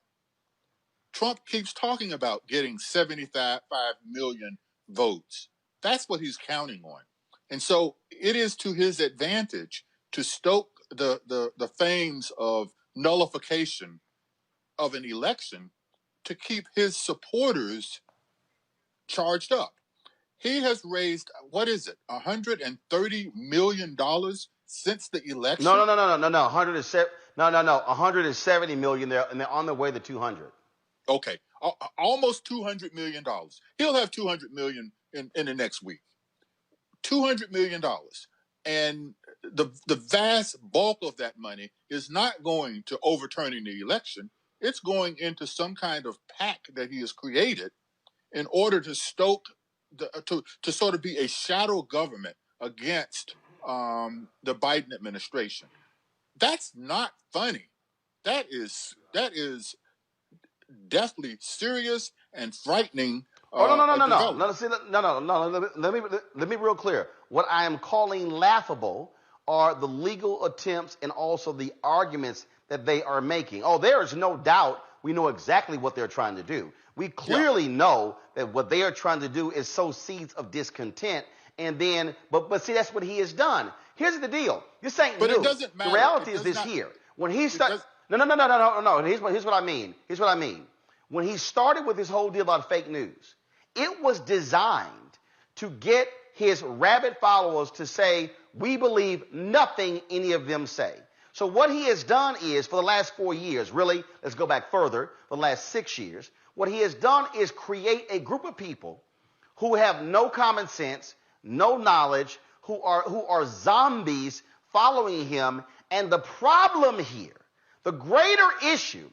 Trump keeps talking about getting 75 million votes. That's what he's counting on. And so it is to his advantage to stoke the flames of nullification of an election to keep his supporters charged up. He has raised, $130 million since the election? No. 170 million there, and they're on their way to 200. Okay, almost $200 million. He'll have $200 million in the next week. $200 million. And the vast bulk of that money is not going to overturning the election. It's going into some kind of pack that he has created in order to stoke, to sort of be a shadow government against the Biden administration. That's not funny. That is deathly serious and frightening. No. Let me be real clear. What I am calling laughable are the legal attempts and also the arguments that they are making. Oh, there is no doubt we know exactly what they're trying to do. We clearly know that what they are trying to do is sow seeds of discontent. And then, but see, that's what he has done. Here's the deal. This ain't new. But it doesn't matter. The reality is this here. When he starts, no. Here's what I mean. when he started with this whole deal about fake news, it was designed to get his rabid followers to say, we believe nothing any of them say. So what he has done is, for the last 4 years, really, let's go back further, for the last 6 years, what he has done is create a group of people who have no common sense, no knowledge, who are zombies following him. And the problem here, the greater issue,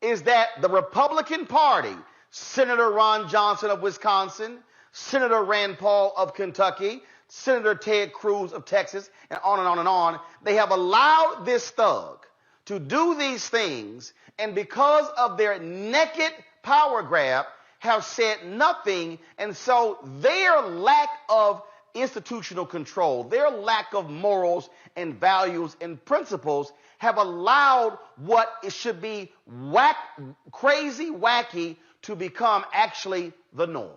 is that the Republican Party, Senator Ron Johnson of Wisconsin, Senator Rand Paul of Kentucky, Senator Ted Cruz of Texas, and on and on and on, they have allowed this thug to do these things, and because of their naked power grab, have said nothing. And so their lack of institutional control, their lack of morals and values and principles have allowed what it should be crazy, wacky, to become actually the norm.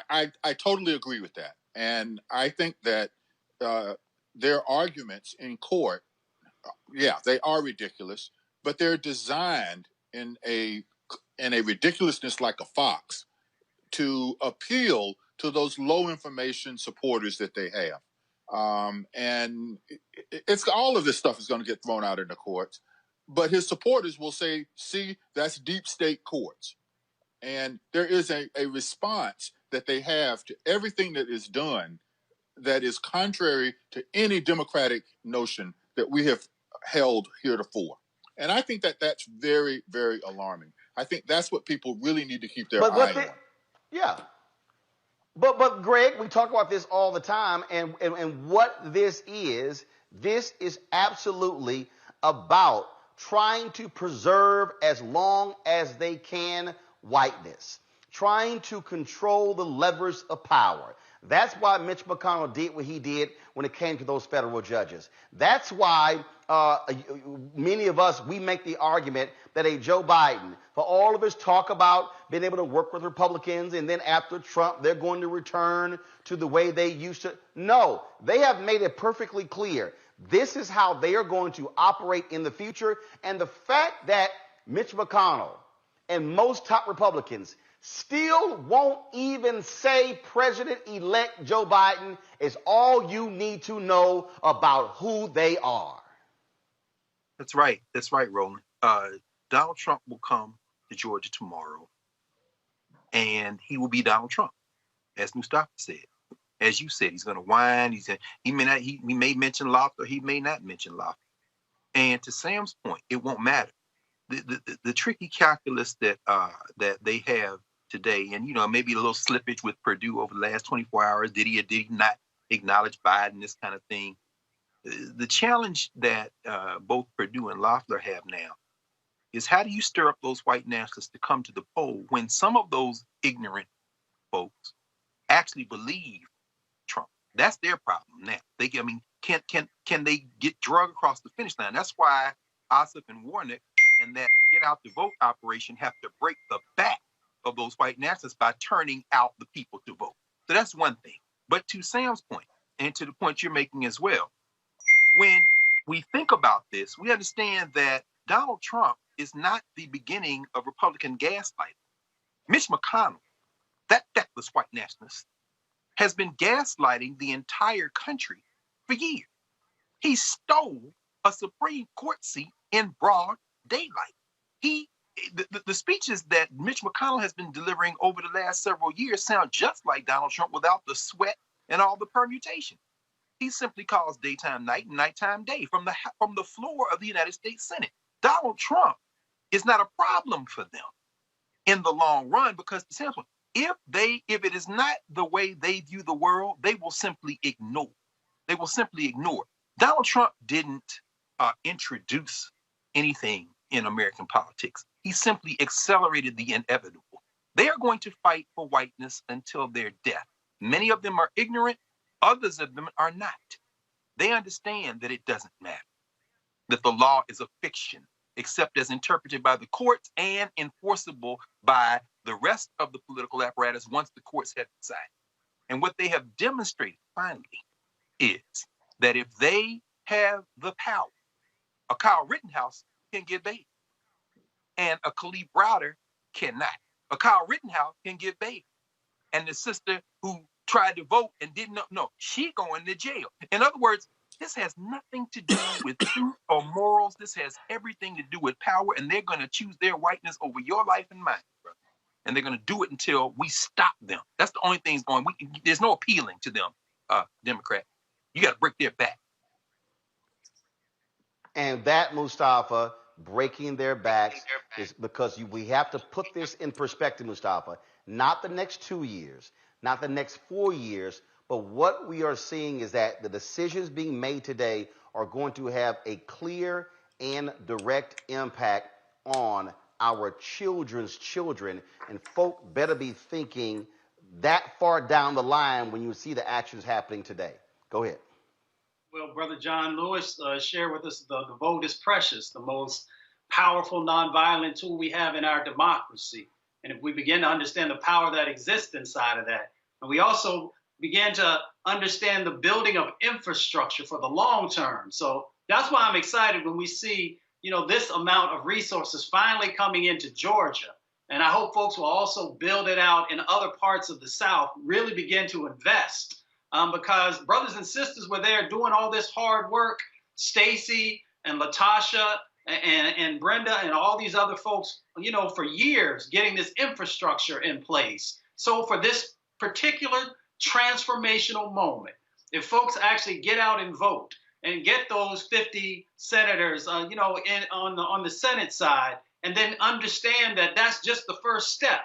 I totally agree with that. And I think that their arguments in court, yeah, they are ridiculous, but they're designed in a ridiculousness like a fox to appeal to those low information supporters that they have. And it's all of this stuff is going to get thrown out in the courts, but his supporters will say, see, that's deep state courts. And there is a response that they have to everything that is done that is contrary to any democratic notion that we have held heretofore. And I think that that's very, very alarming. I think that's what people really need to keep their eye on. Yeah. But Greg, we talk about this all the time, and what this is absolutely about trying to preserve as long as they can whiteness, trying to control the levers of power. That's why Mitch McConnell did what he did when it came to those federal judges. That's why many of us, we make the argument that a Joe Biden, for all of his talk about being able to work with Republicans, and then after Trump, they're going to return to the way they used to. No, they have made it perfectly clear. This is how they are going to operate in the future. And the fact that Mitch McConnell and most top Republicans still won't even say President-elect Joe Biden is all you need to know about who they are. That's right. That's right, Roland. Donald Trump will come to Georgia tomorrow, and he will be Donald Trump, as Mustafa said. As you said, he's going to whine. He may mention Loeffler, he may not mention Loeffler. And to Sam's point, it won't matter. The tricky calculus that they have today, and maybe a little slippage with Perdue over the last 24 hours. Did he or did he not acknowledge Biden? This kind of thing. The challenge that both Perdue and Loeffler have now is, how do you stir up those white nationalists to come to the poll when some of those ignorant folks actually believe Trump? That's their problem now. Can they get drug across the finish line? That's why Ossoff and Warnock and that get out the vote operation have to break the back of those white nationalists by turning out the people to vote. So that's one thing. But to Sam's point, and to the point you're making as well, when we think about this, we understand that Donald Trump is not the beginning of Republican gaslighting. Mitch McConnell, that feckless white nationalist, has been gaslighting the entire country for years. He stole a Supreme Court seat in broad daylight. The speeches that Mitch McConnell has been delivering over the last several years sound just like Donald Trump without the sweat and all the permutation. He simply calls daytime night and nighttime day from the floor of the United States Senate. Donald Trump is not a problem for them in the long run, because the simple, if it is not the way they view the world, they will simply ignore. They will simply ignore. Donald Trump didn't introduce anything in American politics. He simply accelerated the inevitable. They are going to fight for whiteness until their death. Many of them are ignorant. Others of them are not. They understand that it doesn't matter, that the law is a fiction, except as interpreted by the courts and enforceable by the rest of the political apparatus once the courts have decided. And what they have demonstrated finally is that if they have the power, a Kyle Rittenhouse can get bail. and a Khalif Browder cannot. A Kyle Rittenhouse can get bail. And the sister who tried to vote and didn't know, she going to jail. In other words, this has nothing to do with truth or morals. This has everything to do with power, and they're going to choose their whiteness over your life and mine, brother. And they're going to do it until we stop them. That's the only thing that's going. There's no appealing to them, Democrat. You got to break their back. And that, Mustafa, breaking their backs is because we have to put this in perspective, Mustafa. Not the next 2 years, not the next 4 years, but what we are seeing is that the decisions being made today are going to have a clear and direct impact on our children's children. And folk better be thinking that far down the line when you see the actions happening today. Go ahead. Well, Brother John Lewis shared with us the vote is precious, the most powerful nonviolent tool we have in our democracy. And if we begin to understand the power that exists inside of that, and we also begin to understand the building of infrastructure for the long term. So that's why I'm excited when we see, this amount of resources finally coming into Georgia. And I hope folks will also build it out in other parts of the South, really begin to invest. Because brothers and sisters were there doing all this hard work, Stacy and Latasha and Brenda and all these other folks, for years getting this infrastructure in place. So for this particular transformational moment, if folks actually get out and vote and get those 50 senators, on the Senate side, and then understand that that's just the first step,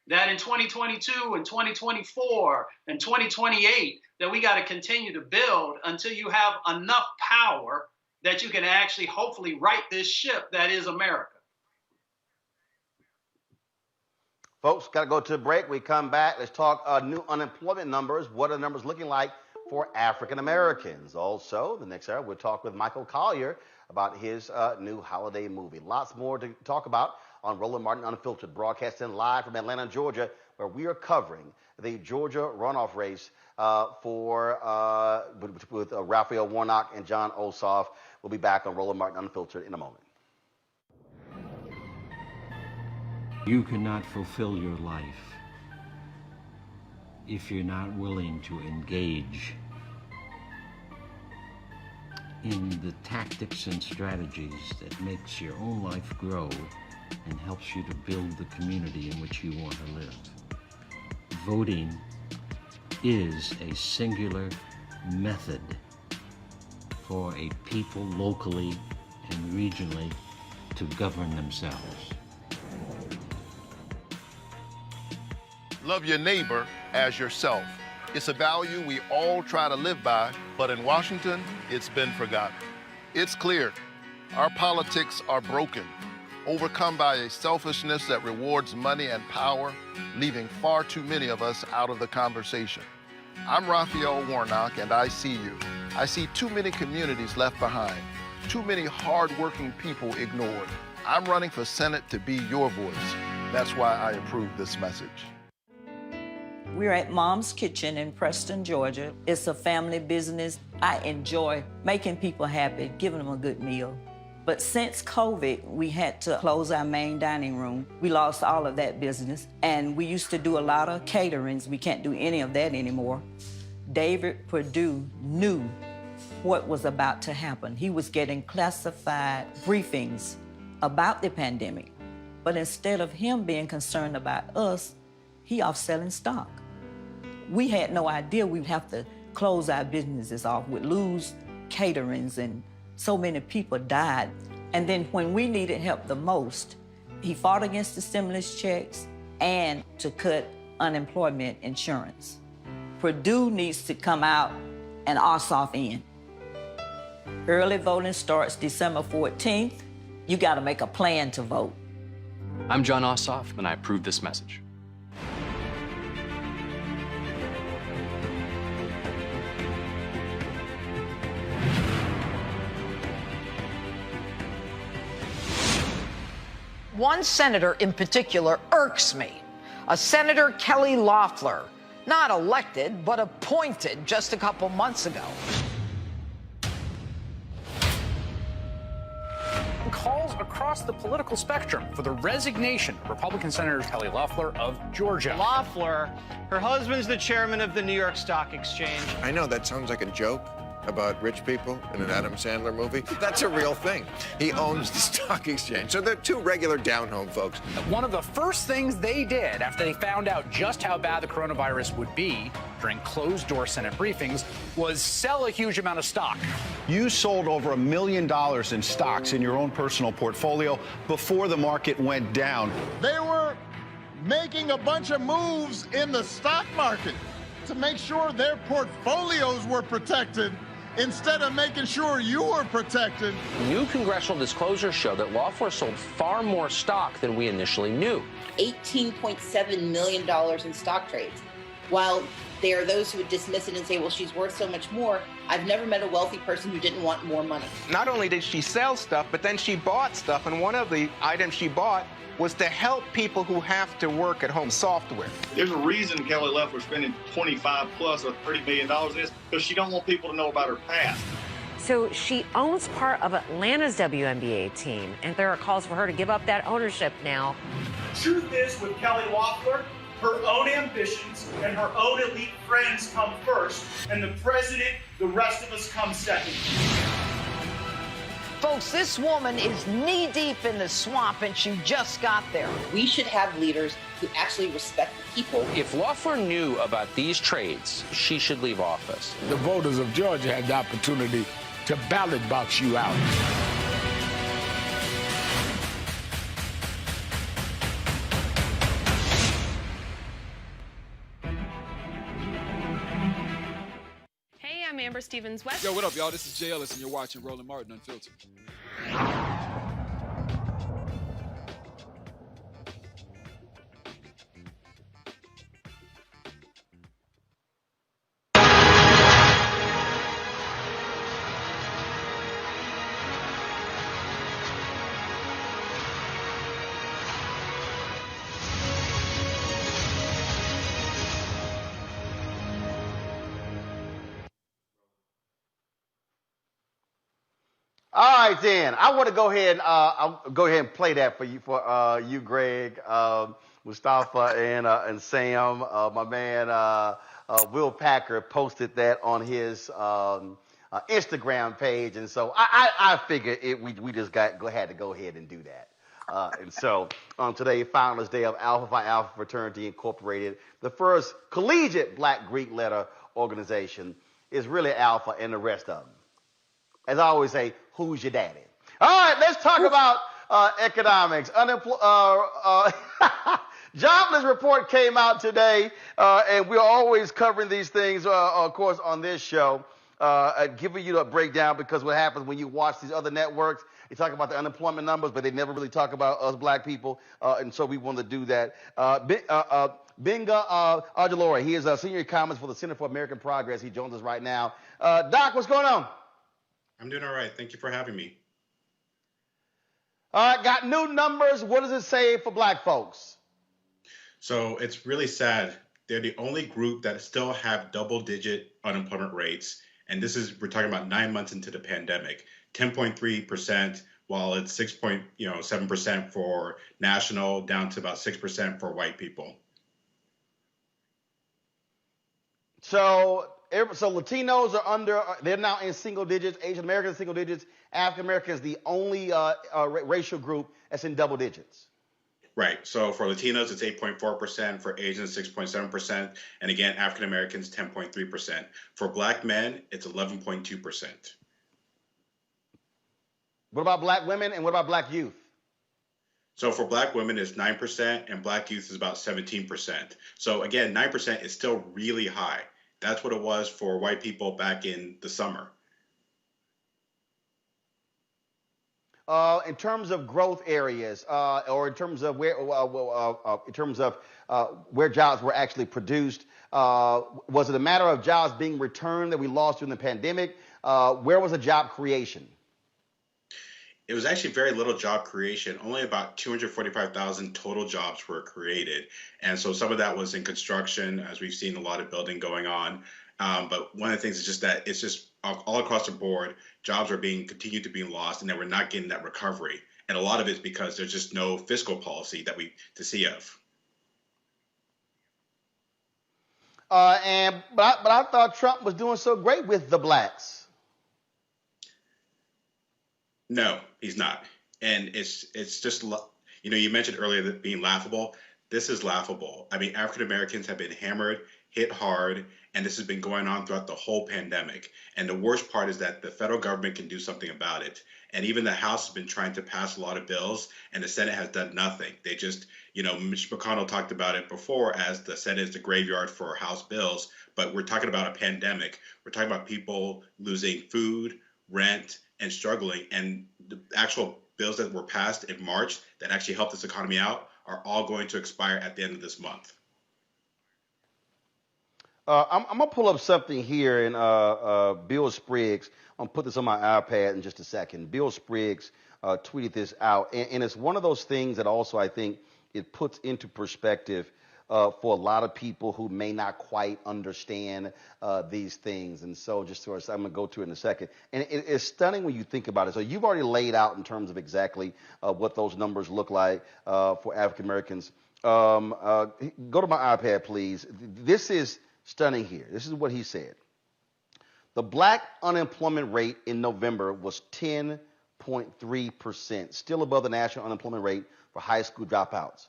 that in 2022 and 2024 and 2028, that we got to continue to build until you have enough power that you can actually hopefully right this ship that is America. Folks, got to go to a break. We come back. Let's talk new unemployment numbers. What are the numbers looking like for African Americans? Also, the next hour, we'll talk with Michael Collier about his new holiday movie. Lots more to talk about on Roland Martin Unfiltered, broadcasting live from Atlanta, Georgia, where we are covering the Georgia runoff race with Raphael Warnock and John Ossoff. We'll be back on Roland Martin Unfiltered in a moment. You cannot fulfill your life if you're not willing to engage in the tactics and strategies that makes your own life grow and helps you to build the community in which you want to live. Voting is a singular method for a people locally and regionally to govern themselves. Love your neighbor as yourself. It's a value we all try to live by, but in Washington, it's been forgotten. It's clear our politics are broken, overcome by a selfishness that rewards money and power, leaving far too many of us out of the conversation. I'm Raphael Warnock, and I see you. I see too many communities left behind, too many hardworking people ignored. I'm running for Senate to be your voice. That's why I approve this message. We're at Mom's Kitchen in Preston, Georgia. It's a family business. I enjoy making people happy, giving them a good meal. But since COVID, we had to close our main dining room. We lost all of that business, and we used to do a lot of caterings. We can't do any of that anymore. David Perdue knew what was about to happen. He was getting classified briefings about the pandemic. But instead of him being concerned about us, he off selling stock. We had no idea we'd have to close our businesses off. We'd lose caterings, and so many people died. And then when we needed help the most, he fought against the stimulus checks and to cut unemployment insurance. Perdue needs to come out and Ossoff in. Early voting starts December 14th. You got to make a plan to vote. I'm John Ossoff, and I approve this message. One senator in particular irks me, a Senator Kelly Loeffler, not elected, but appointed just a couple months ago. calls across the political spectrum for the resignation of Republican Senator Kelly Loeffler of Georgia. Loeffler, her husband's the chairman of the New York Stock Exchange. I know that sounds like a joke about rich people in an Adam Sandler movie. That's a real thing. He owns the stock exchange. So they're two regular down-home folks. One of the first things they did after they found out just how bad the coronavirus would be during closed-door Senate briefings was sell a huge amount of stock. You sold over $1 million in stocks in your own personal portfolio before the market went down. They were making a bunch of moves in the stock market to make sure their portfolios were protected instead of making sure you were protected. New congressional disclosures show that Loeffler sold far more stock than we initially knew. $18.7 million in stock trades. While there are those who would dismiss it and say, well, she's worth so much more, I've never met a wealthy person who didn't want more money. Not only did she sell stuff, but then she bought stuff, and one of the items she bought was to help people who have to work at home, software. There's a reason Kelly Loeffler's spending 25 plus or $30 million in this, because she don't want people to know about her past. So she owns part of Atlanta's WNBA team, and there are calls for her to give up that ownership now. Truth is, with Kelly Loeffler, her own ambitions and her own elite friends come first, and the president, the rest of us come second. Folks, this woman is knee-deep in the swamp, and she just got there. We should have leaders who actually respect the people. If Loeffler knew about these trades, she should leave office. The voters of Georgia had the opportunity to ballot box you out. I'm Amber Stevens West. Yo, what up, y'all? This is Jay Ellis, and you're watching Roland Martin Unfiltered. All right, then. I want to go ahead. I'll go ahead and play that for you, Greg, Mustafa, and Sam. My man Will Packer posted that on his Instagram page, and so I figured we just had to go ahead and do that. And so on today, Founders Day of Alpha Phi Alpha Fraternity Incorporated, the first collegiate Black Greek letter organization, is really Alpha and the rest of them. As I always say, who's your daddy? All right, let's talk about economics. Jobless report came out today, and we're always covering these things, of course, on this show, giving you a breakdown, because what happens when you watch these other networks, they talk about the unemployment numbers, but they never really talk about us Black people, and so we want to do that. Benga Ajalora, he is a senior economist for the Center for American Progress. He joins us right now. Doc, what's going on? I'm doing all right. Thank you for having me. All right, got new numbers. What does it say for Black folks? So it's really sad. They're the only group that still have double-digit unemployment rates, and we're talking about 9 months into the pandemic. 10.3%, while it's 6.7% for national, down to about 6% for white people. So Latinos are they're now in single digits, Asian Americans single digits, African Americans the only racial group that's in double digits. Right. So for Latinos, it's 8.4%, for Asians, 6.7%, and again, African Americans, 10.3%. For Black men, it's 11.2%. What about Black women, and what about Black youth? So for Black women, it's 9%, and Black youth is about 17%. So again, 9% is still really high. That's what it was for white people back in the summer. In terms of growth areas, or in terms of where jobs were actually produced, was it a matter of jobs being returned that we lost during the pandemic? Where was the job creation? It was actually very little job creation. Only about 245,000 total jobs were created. And so some of that was in construction, as we've seen a lot of building going on. But one of the things is just that it's just all across the board, jobs are continued to be lost, and that we're not getting that recovery. And a lot of it is because there's just no fiscal policy to see of. But I thought Trump was doing so great with the blacks. No, he's not. And it's just, you mentioned earlier that being laughable. This is laughable. I mean, African Americans have been hammered, hit hard, and this has been going on throughout the whole pandemic. And the worst part is that the federal government can do something about it. And even the House has been trying to pass a lot of bills, and the Senate has done nothing. They just, Mitch McConnell talked about it before as the Senate is the graveyard for House bills, but we're talking about a pandemic. We're talking about people losing food, rent, and struggling. And the actual bills that were passed in March that actually helped this economy out are all going to expire at the end of this month. I'm going to pull up something here, and Bill Spriggs, I'm going to put this on my iPad in just a second. Bill Spriggs tweeted this out, and it's one of those things that also I think it puts into perspective for a lot of people who may not quite understand these things. And so I'm going to go to it in a second. And it's stunning when you think about it. So you've already laid out in terms of exactly what those numbers look like for African Americans. Go to my iPad, please. This is stunning here. This is what he said. The black unemployment rate in November was 10.3%, still above the national unemployment rate for high school dropouts.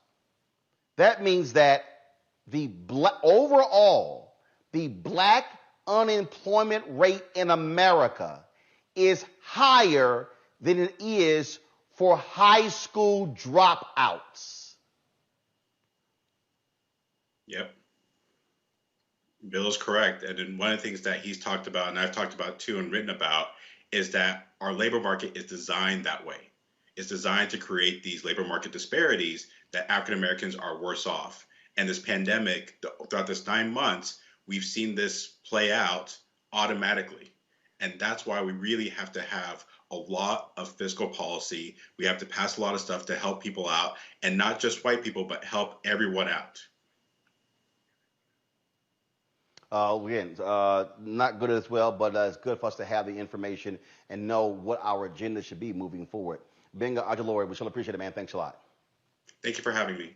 That means that overall, the black unemployment rate in America is higher than it is for high school dropouts. Yep. Bill is correct. And then one of the things that he's talked about, and I've talked about too and written about, is that our labor market is designed that way. It's designed to create these labor market disparities that African Americans are worse off. And this pandemic, throughout this 9 months, we've seen this play out automatically. And that's why we really have to have a lot of fiscal policy. We have to pass a lot of stuff to help people out, and not just white people, but help everyone out. Again, not good as well, but it's good for us to have the information and know what our agenda should be moving forward. Benga Ajalori, we shall appreciate it, man. Thanks a lot. Thank you for having me.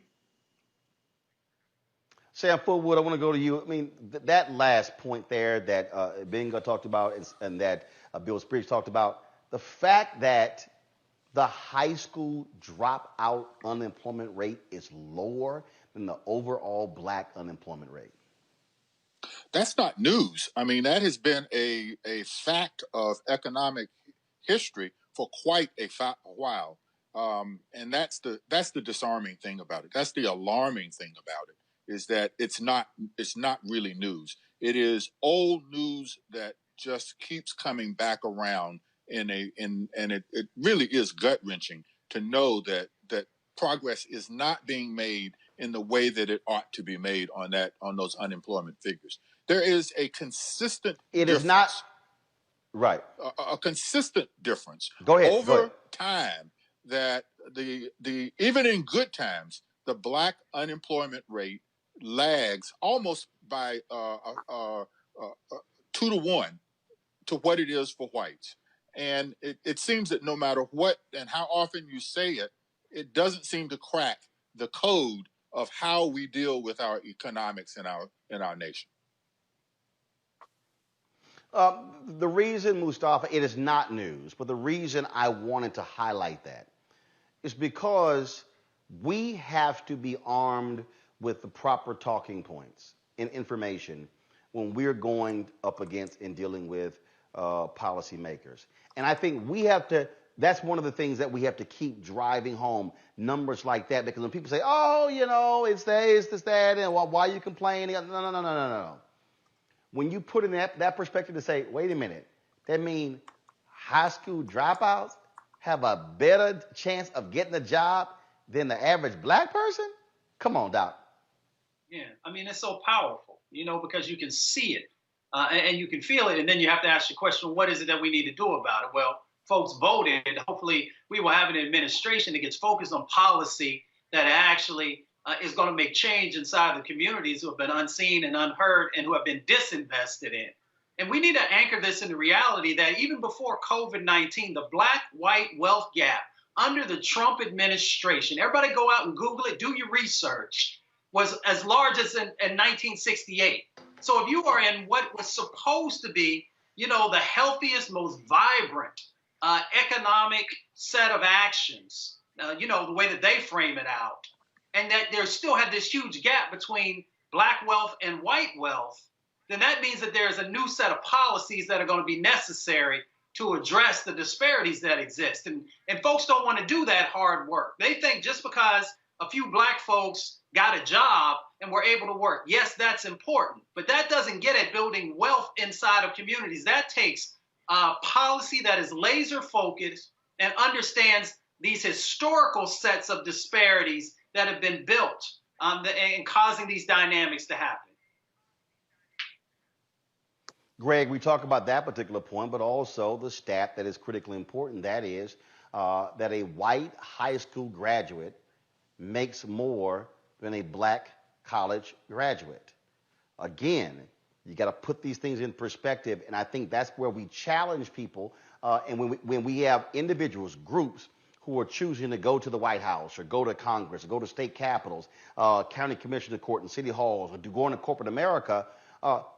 Sam Fullwood, I want to go to you. I mean, that last point there that Benga talked about and that Bill Spriggs talked about, the fact that the high school dropout unemployment rate is lower than the overall black unemployment rate. That's not news. I mean, that has been a fact of economic history for quite a while. And that's the disarming thing about it. That's the alarming thing about it, is that it's not really news. It is old news that just keeps coming back around and it really is gut-wrenching to know that progress is not being made in the way that it ought to be made on those unemployment figures. There is a consistent difference. Is not right. A consistent difference over time that the even in good times, the black unemployment rate lags almost by 2 to 1 to what it is for whites. And it seems that no matter what and how often you say it, it doesn't seem to crack the code of how we deal with our economics in our nation. The reason, Mustafa, it is not news, but the reason I wanted to highlight that is because we have to be armed with the proper talking points and information when we're going up against and dealing with policymakers. And I think we have to, that's one of the things that we have to keep driving home, numbers like that, because when people say, oh, it's this, that, and why are you complaining? No. When you put in that perspective to say, wait a minute, that means high school dropouts have a better chance of getting a job than the average black person? Come on, Doc. Yeah, I mean, it's so powerful, because you can see it and you can feel it. And then you have to ask the question, what is it that we need to do about it? Well, folks voted. Hopefully we will have an administration that gets focused on policy that actually is going to make change inside the communities who have been unseen and unheard and who have been disinvested in. And we need to anchor this in the reality that even before COVID-19, the black-white wealth gap under the Trump administration, everybody go out and Google it, do your research, was as large as in 1968. So if you are in what was supposed to be, the healthiest, most vibrant economic set of actions, the way that they frame it out, and that there still had this huge gap between black wealth and white wealth, then that means that there's a new set of policies that are going to be necessary to address the disparities that exist. And folks don't want to do that hard work. They think just because a few black folks got a job and were able to work, yes, that's important, but that doesn't get at building wealth inside of communities. That takes policy that is laser focused and understands these historical sets of disparities that have been built and causing these dynamics to happen. Greg, we talk about that particular point, but also the stat that is critically important. That is that a white high school graduate makes more than a black college graduate. Again, you got to put these things in perspective, and I think that's where we challenge people. And when we have individuals, groups who are choosing to go to the White House or go to Congress or go to state capitals, county commissioner court and city halls, or to go into corporate America,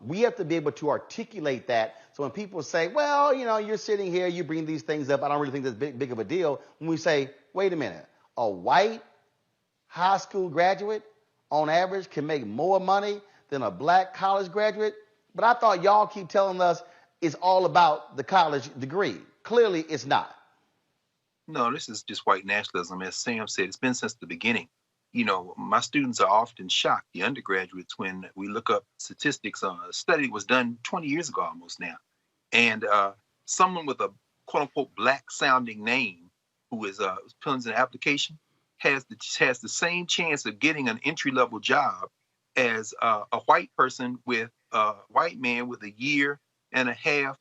we have to be able to articulate that. So when people say, well, you're sitting here, you bring these things up, I don't really think that's big of a deal. When we say, wait a minute, a white high school graduate on average can make more money than a black college graduate. But I thought y'all keep telling us it's all about the college degree. Clearly it's not. No, this is just white nationalism. As Sam said, it's been since the beginning. My students are often shocked, the undergraduates, when we look up statistics. A study was done 20 years ago almost now. And someone with a quote unquote black sounding name who is filling an application has the same chance of getting an entry level job as a white person with a white man with a year and a half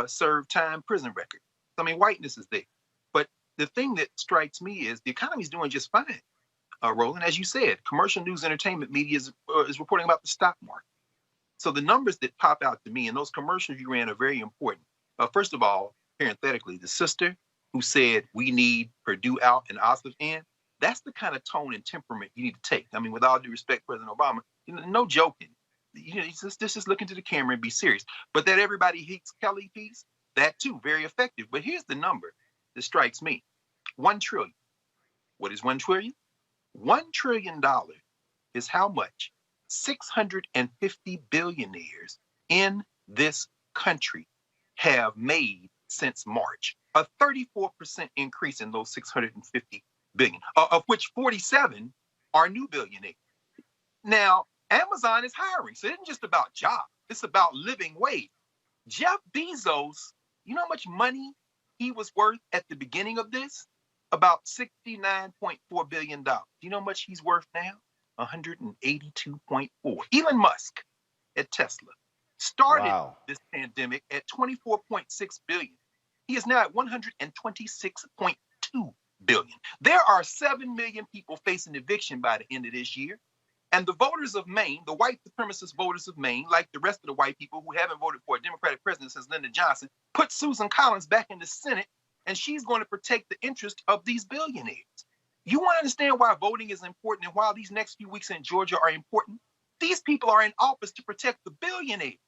served time prison record. I mean, whiteness is there. But the thing that strikes me is the economy's doing just fine. Roland, as you said, commercial news entertainment media is reporting about the stock market. So the numbers that pop out to me, and those commercials you ran are very important. First of all, parenthetically, the sister who said we need Purdue out and Ossoff in, that's the kind of tone and temperament you need to take. I mean, with all due respect, President Obama, no joking. Just look into the camera and be serious. But that everybody hates Kelly piece, that too, very effective. But here's the number that strikes me. 1 trillion. What is 1 trillion? $1 trillion is how much 650 billionaires in this country have made since March. A 34% increase in those 650 billion, of which 47 are new billionaires. Now, Amazon is hiring, so it isn't just about jobs. It's about living wage. Jeff Bezos, you know how much money he was worth at the beginning of this? About $69.4 billion. Do you know how much he's worth now? 182.4. Elon Musk at Tesla started this pandemic at 24.6 billion. He is now at 126.2 billion. There are 7 million people facing eviction by the end of this year. And the voters of Maine, the white supremacist voters of Maine, like the rest of the white people who haven't voted for a Democratic president since Lyndon Johnson, put Susan Collins back in the Senate, and she's going to protect the interest of these billionaires. You want to understand why voting is important and why these next few weeks in Georgia are important? These people are in office to protect the billionaires.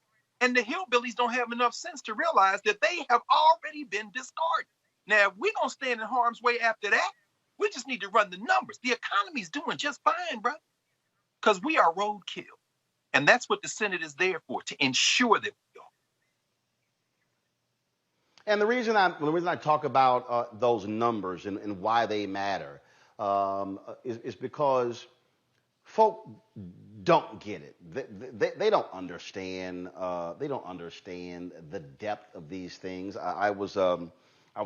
And the hillbillies don't have enough sense to realize that they have already been discarded. Now, if we're going to stand in harm's way after that, we just need to run the numbers. The economy's doing just fine, brother, because we are roadkill. And that's what the Senate is there for, to ensure that we are. And the reason I talk about those numbers and why they matter is because folk don't get it. They don't understand. They don't understand the depth of these things. I was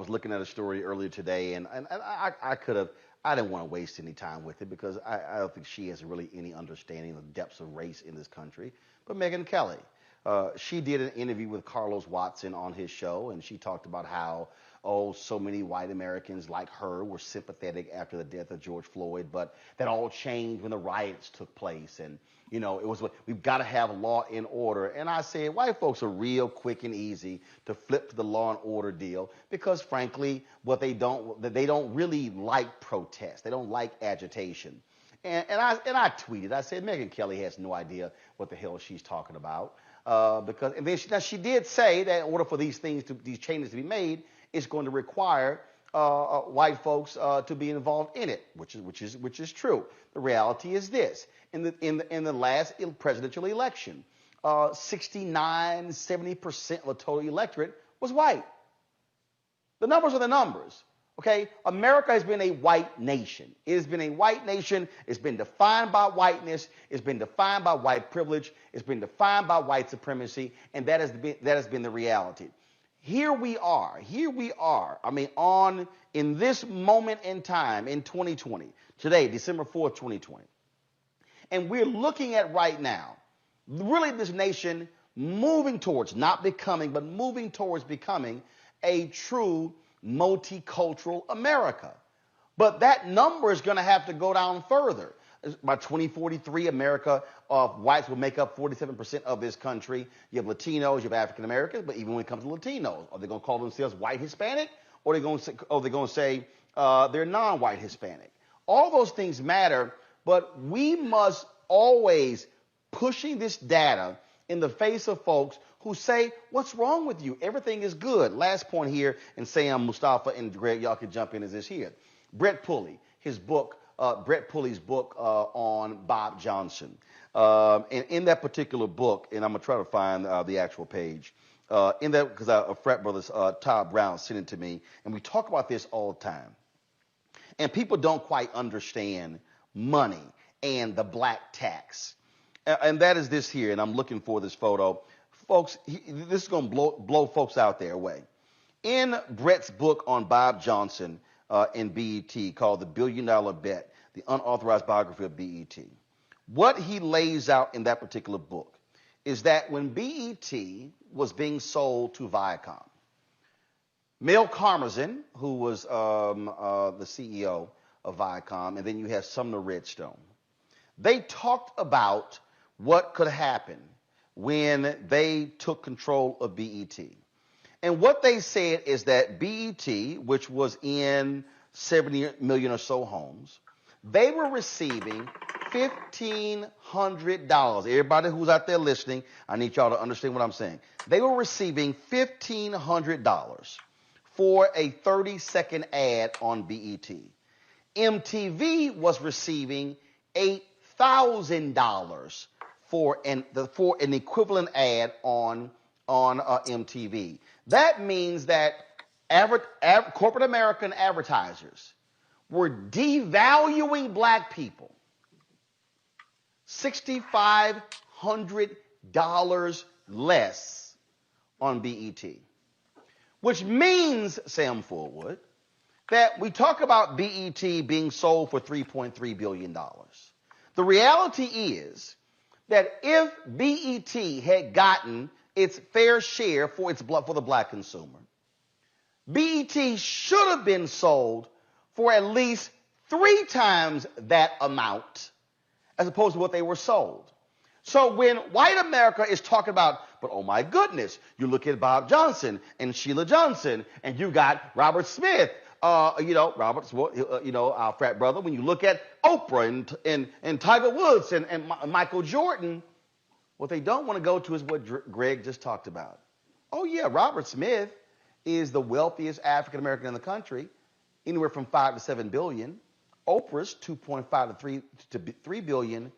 looking at a story earlier today, and I didn't want to waste any time with it because I don't think she has really any understanding of the depths of race in this country. But Megyn Kelly. She did an interview with Carlos Watson on his show, and she talked about how, so many white Americans like her were sympathetic after the death of George Floyd, but that all changed when the riots took place. And You know, it was we've got to have law and order. And I said, white folks are real quick and easy to flip to the law and order deal because, frankly, they don't really like protest. They don't like agitation. And I tweeted. I said, Megyn Kelly has no idea what the hell she's talking about. Because and then she did say that in order for these changes to be made, it's going to require white folks to be involved in it, which is true. The reality is this: in the last presidential election, 69-70% of the total electorate was white. The numbers are the numbers. Okay, America has been a white nation. It has been a white nation. It's been defined by whiteness. It's been defined by white privilege. It's been defined by white supremacy, and that has been the reality. Here we are. I mean, in this moment in time in 2020, today, December 4th, 2020, and we're looking at right now, really this nation moving towards, not becoming, but moving towards becoming a true multicultural America. But that number is going to have to go down further. By 2043, America of whites will make up 47% of this country. You have Latinos, you have African Americans, but even when it comes to Latinos, are they going to call themselves white Hispanic, or are they going to say they're non-white Hispanic? All those things matter, but we must always pushing this data in the face of folks who say, what's wrong with you? Everything is good. Last point here, and Sam, Mustafa, and Greg, y'all can jump in, is this here. Brett Pulley, Brett Pulley's book on Bob Johnson. And in that particular book, and I'm going to try to find the actual page, in that, because our frat brothers, Todd Brown, sent it to me, and we talk about this all the time. And people don't quite understand money and the black tax. And that is this here, and I'm looking for this photo. Folks, this is going to blow folks out their way. In Brett's book on Bob Johnson in BET called The $1 Billion Bet, the unauthorized biography of BET, what he lays out in that particular book is that when BET was being sold to Viacom, Mel Karmazin, who was the CEO of Viacom, and then you have Sumner Redstone, they talked about what could happen when they took control of BET. And what they said is that BET, which was in 70 million or so homes, they were receiving $1,500. Everybody who's out there listening, I need y'all to understand what I'm saying. They were receiving $1,500 for a 30-second ad on BET. MTV was receiving $8,000 for an equivalent ad on MTV. That means that corporate American advertisers were devaluing black people $6,500 less on BET, which means, Sam Forward, that we talk about BET being sold for $3.3 billion. The reality is that if BET had gotten its fair share for the black consumer, BET should have been sold for at least 3 times that amount as opposed to what they were sold. So when white America is talking about, but oh my goodness, you look at Bob Johnson and Sheila Johnson, and you got Robert Smith, our frat brother. When you look at Oprah and Tiger Woods and Michael Jordan, what they don't want to go to is what Greg just talked about. Oh yeah, Robert Smith is the wealthiest African American in the country, anywhere from 5 to 7 billion. Oprah's 2.5 to 3 billion,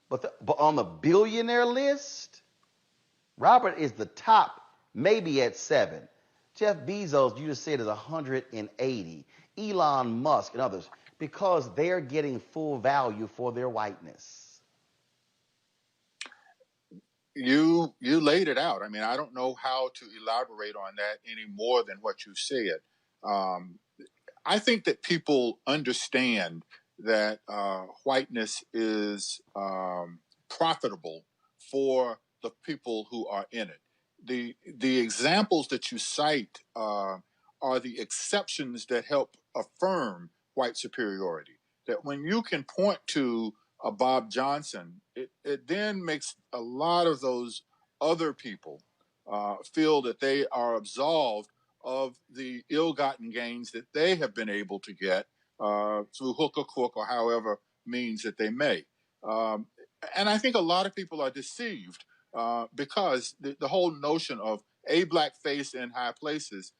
but on the billionaire list, Robert is the top, maybe at 7. Jeff Bezos, you just said, is 180. Elon Musk and others, because they're getting full value for their whiteness. You laid it out. I mean, I don't know how to elaborate on that any more than what you said. I think that people understand that whiteness is profitable for the people who are in it. The examples that you cite are the exceptions that help affirm white superiority. That when you can point to Bob Johnson, it then makes a lot of those other people feel that they are absolved of the ill-gotten gains that they have been able to get through hook or crook or however means that they may. And I think a lot of people are deceived because the whole notion of a black face in high places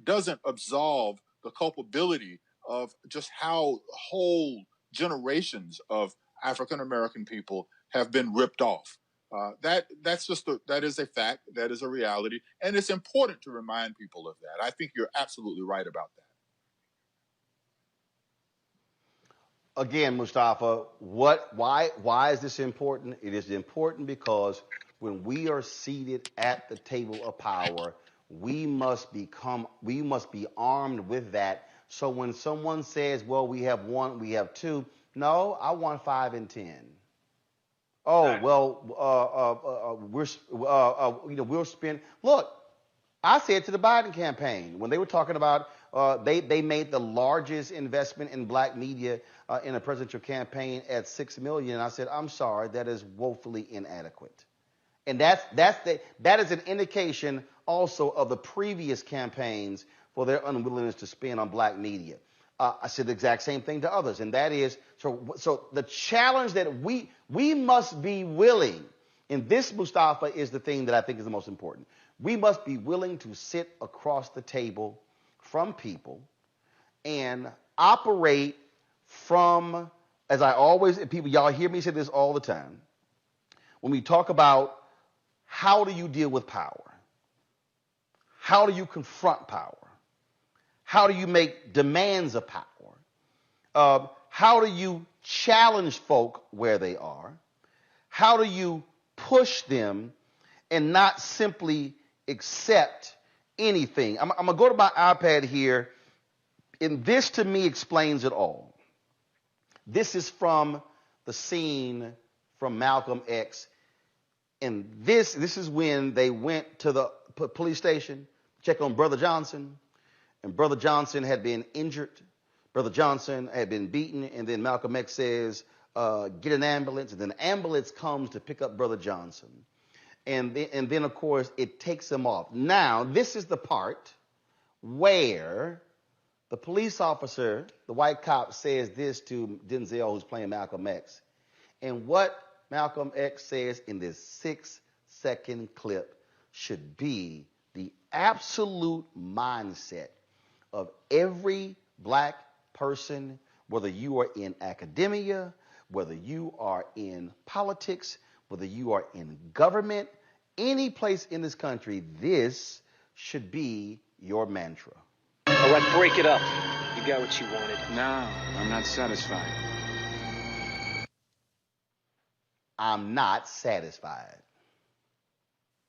doesn't absolve the culpability of just how whole generations of African American people have been ripped off. That is a fact. That is a reality, and it's important to remind people of that. I think you're absolutely right about that. Again, Mustafa, why is this important? It is important because when we are seated at the table of power, we must be armed with that. So when someone says, well, we have one, we have two, no, I want 5 and 10. Oh, well, we'll spend. Look, I said to the Biden campaign when they were talking about they made the largest investment in black media in a presidential campaign at $6 million. I said, I'm sorry, that is woefully inadequate, and that is an indication also of the previous campaigns for their unwillingness to spend on black media. I said the exact same thing to others, and that is so the challenge that we must be willing, and this, Mustafa, is the thing that I think is the most important. We must be willing to sit across the table from people and operate from, as I always, people, y'all hear me say this all the time, when we talk about how do you deal with power? How do you confront power? How do you make demands of power? How do you challenge folk where they are? How do you push them and not simply accept anything? I'm going to go to my iPad here, and this to me explains it all. This is from the scene from Malcolm X, and this is when they went to the police station, check on Brother Johnson, and Brother Johnson had been injured. Brother Johnson had been beaten, and then Malcolm X says, get an ambulance, and then the ambulance comes to pick up Brother Johnson. And then, of course, it takes him off. Now, this is the part where the police officer, the white cop, says this to Denzel, who's playing Malcolm X. And what Malcolm X says in this 6-second clip should be the absolute mindset of every black person, whether you are in academia, whether you are in politics, whether you are in government, any place in this country, this should be your mantra. All right, break it up. You got what you wanted. No, I'm not satisfied. I'm not satisfied.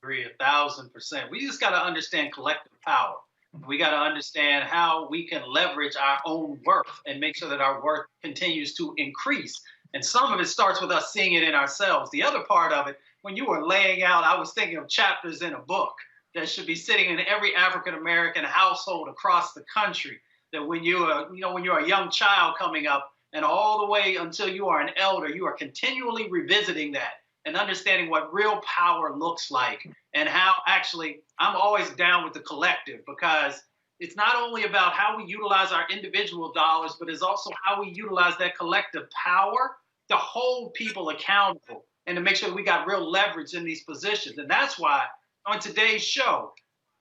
Agree 1,000%. We just got to understand collective power. We got to understand how we can leverage our own worth and make sure that our worth continues to increase. And some of it starts with us seeing it in ourselves. The other part of it, when you were laying out, I was thinking of chapters in a book that should be sitting in every African-American household across the country. That when you are, when you're a young child coming up and all the way until you are an elder, you are continually revisiting that and understanding what real power looks like and how actually I'm always down with the collective, because it's not only about how we utilize our individual dollars, but it's also how we utilize that collective power to hold people accountable and to make sure we got real leverage in these positions. And that's why on today's show,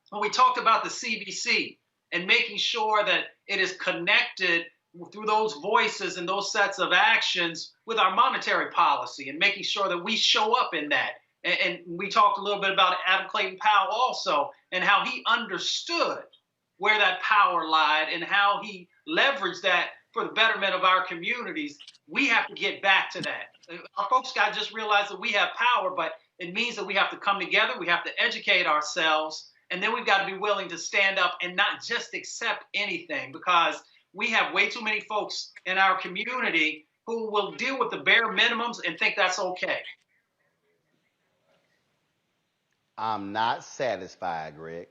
when we talked about the CBC and making sure that it is connected through those voices and those sets of actions with our monetary policy and making sure that we show up in that. And we talked a little bit about Adam Clayton Powell also and how he understood where that power lied and how he leveraged that for the betterment of our communities. We have to get back to that. Our folks got to just realize that we have power, but it means that we have to come together. We have to educate ourselves. And then we've got to be willing to stand up and not just accept anything, because we have way too many folks in our community who will deal with the bare minimums and think that's okay. I'm not satisfied, Greg.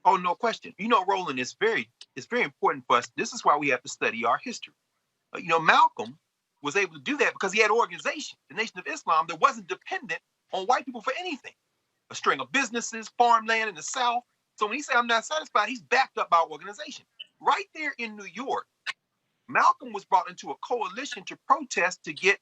Oh, no question. Roland, it's very important for us. This is why we have to study our history. Malcolm was able to do that because he had an organization, the Nation of Islam, that wasn't dependent on white people for anything. A string of businesses, farmland in the South. So when he said, I'm not satisfied, he's backed up by our organization. Right there in New York, Malcolm was brought into a coalition to protest to get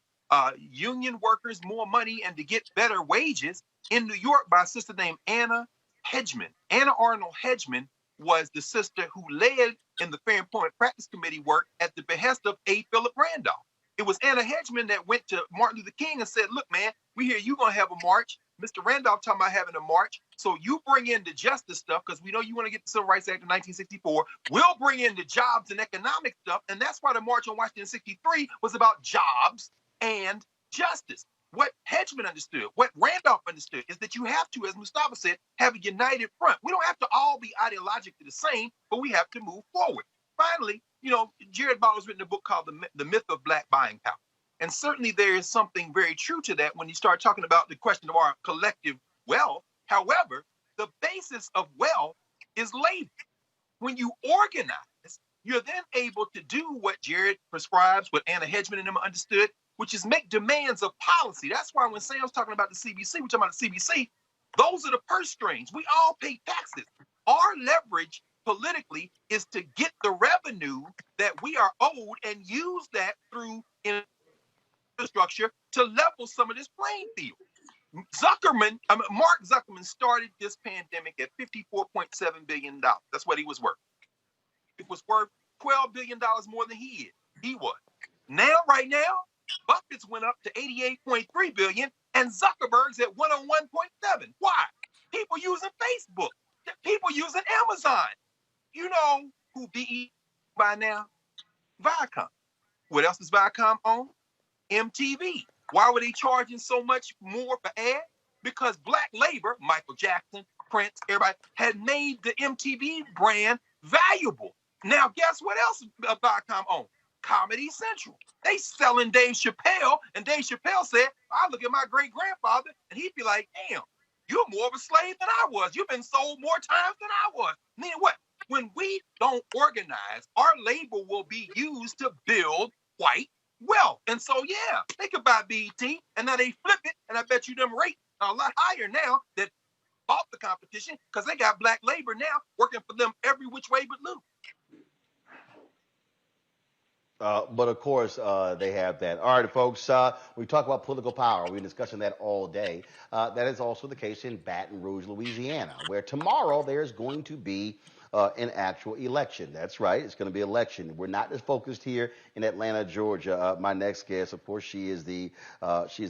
union workers more money and to get better wages in New York by a sister named Anna Hedgeman. Anna Arnold Hedgeman was the sister who led in the Fair Employment Practice Committee work at the behest of A. Philip Randolph. It was Anna Hedgeman that went to Martin Luther King and said, look, man, we hear you going to have a march. Mr. Randolph talking about having a march. So you bring in the justice stuff because we know you want to get the Civil Rights Act of 1964. We'll bring in the jobs and economic stuff. And that's why the March on Washington 63 was about jobs and justice. What Hedgeman understood, what Randolph understood, is that you have to, as Mustafa said, have a united front. We don't have to all be ideologically the same, but we have to move forward. Finally, you know, Jared Butler's written a book called The Myth of Black Buying Power. And certainly there is something very true to that when you start talking about the question of our collective wealth. However, the basis of wealth is labor. When you organize, you're then able to do what Jared prescribes, what Anna Hedgeman and them understood, which is make demands of policy. That's why when Sam's talking about the CBC, we're talking about the CBC, those are the purse strings. We all pay taxes. Our leverage politically is to get the revenue that we are owed and use that through infrastructure to level some of this playing field. Mark Zuckerman started this pandemic at $54.7 billion. That's what he was worth. It was worth $12 billion more than he was. Now, right now, Buffett's went up to $88.3 billion and Zuckerberg's at 101.7. Why? People using Facebook. People using Amazon. You know who BE by now? Viacom. What else does Viacom own? MTV. Why were they charging so much more for ad? Because black labor, Michael Jackson, Prince, everybody, had made the MTV brand valuable. Now, guess what else Viacom owns? Comedy Central. They selling Dave Chappelle, and Dave Chappelle said, I look at my great-grandfather, and he'd be like, damn, you're more of a slave than I was. You've been sold more times than I was. Meaning what? When we don't organize, our labor will be used to build white wealth. And so, yeah, they could buy BET, and now they flip it, and I bet you them rates are a lot higher now that bought the competition because they got black labor now working for them every which way but loose. But of course, they have that. All right, folks, we talk about political power. We've been discussing that all day. That is also the case in Baton Rouge, Louisiana, where tomorrow there's going to be an actual election. That's right. It's going to be election. We're not just focused here in Atlanta, Georgia. My next guest, of course, she's the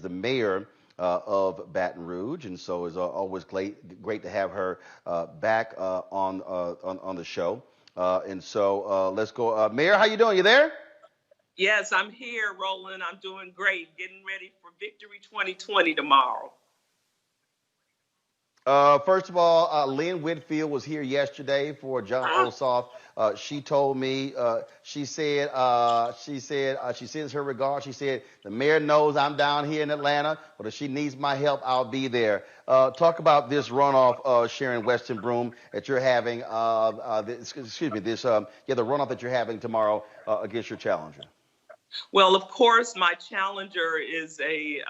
mayor of Baton Rouge, and so it's always great to have her back on the show. And so let's go. Mayor, how you doing? You there? Yes, I'm here, Roland. I'm doing great. Getting ready for Victory 2020 tomorrow. First of all, Lynn Whitfield was here yesterday for John Ossoff. She told me, she sends her regards. She said, the mayor knows I'm down here in Atlanta, but if she needs my help, I'll be there. Talk about this runoff, Sharon Weston Broom, that you're having, the runoff that you're having tomorrow against your challenger. Well, of course, my challenger is a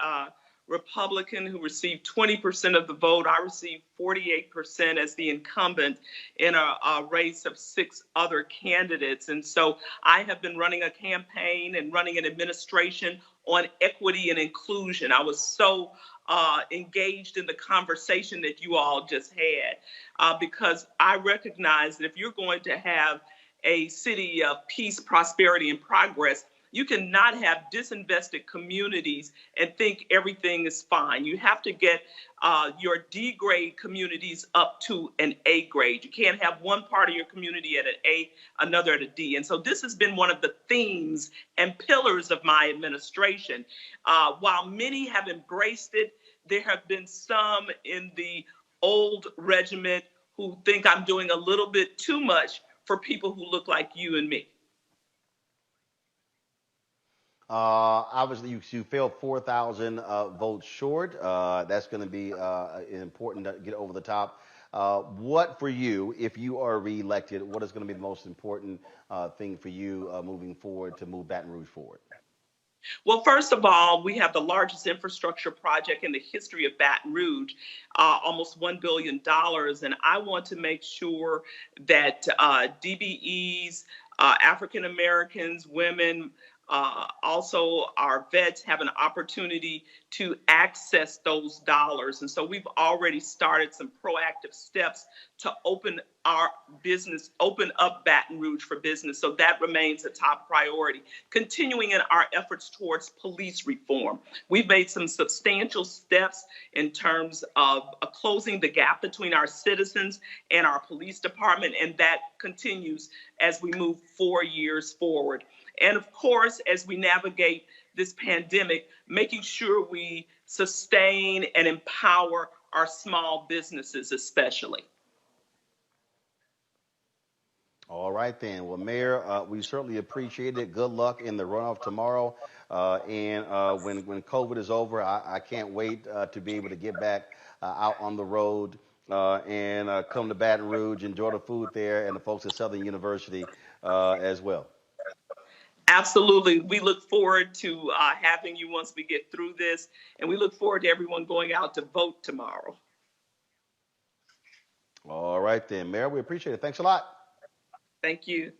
Republican who received 20% of the vote. I received 48% as the incumbent in a race of 6 other candidates. And so I have been running a campaign and running an administration on equity and inclusion. I was so engaged in the conversation that you all just had because I recognize that if you're going to have a city of peace, prosperity, and progress, you cannot have disinvested communities and think everything is fine. You have to get your D grade communities up to an A grade. You can't have one part of your community at an A, another at a D. And so this has been one of the themes and pillars of my administration. While many have embraced it, there have been some in the old regiment who think I'm doing a little bit too much for people who look like you and me. Obviously, you fell 4,000 votes short. That's going to be important to get over the top. What for you, if you are reelected, what is going to be the most important thing for you moving forward to move Baton Rouge forward? Well, first of all, we have the largest infrastructure project in the history of Baton Rouge, almost $1 billion. And I want to make sure that DBEs, African Americans, women, also our vets have an opportunity to access those dollars. And so we've already started some proactive steps to open our business, open up Baton Rouge for business. So that remains a top priority. Continuing in our efforts towards police reform, we've made some substantial steps in terms of closing the gap between our citizens and our police department, and that continues as we move 4 years forward. And of course, as we navigate this pandemic, making sure we sustain and empower our small businesses especially. All right, then. Well, Mayor, we certainly appreciate it. Good luck in the runoff tomorrow. And when COVID is over, I can't wait to be able to get back out on the road and come to Baton Rouge, enjoy the food there, and the folks at Southern University as well. Absolutely. We look forward to having you once we get through this, and we look forward to everyone going out to vote tomorrow. All right, then, Mayor, we appreciate it. Thanks a lot. Thank you.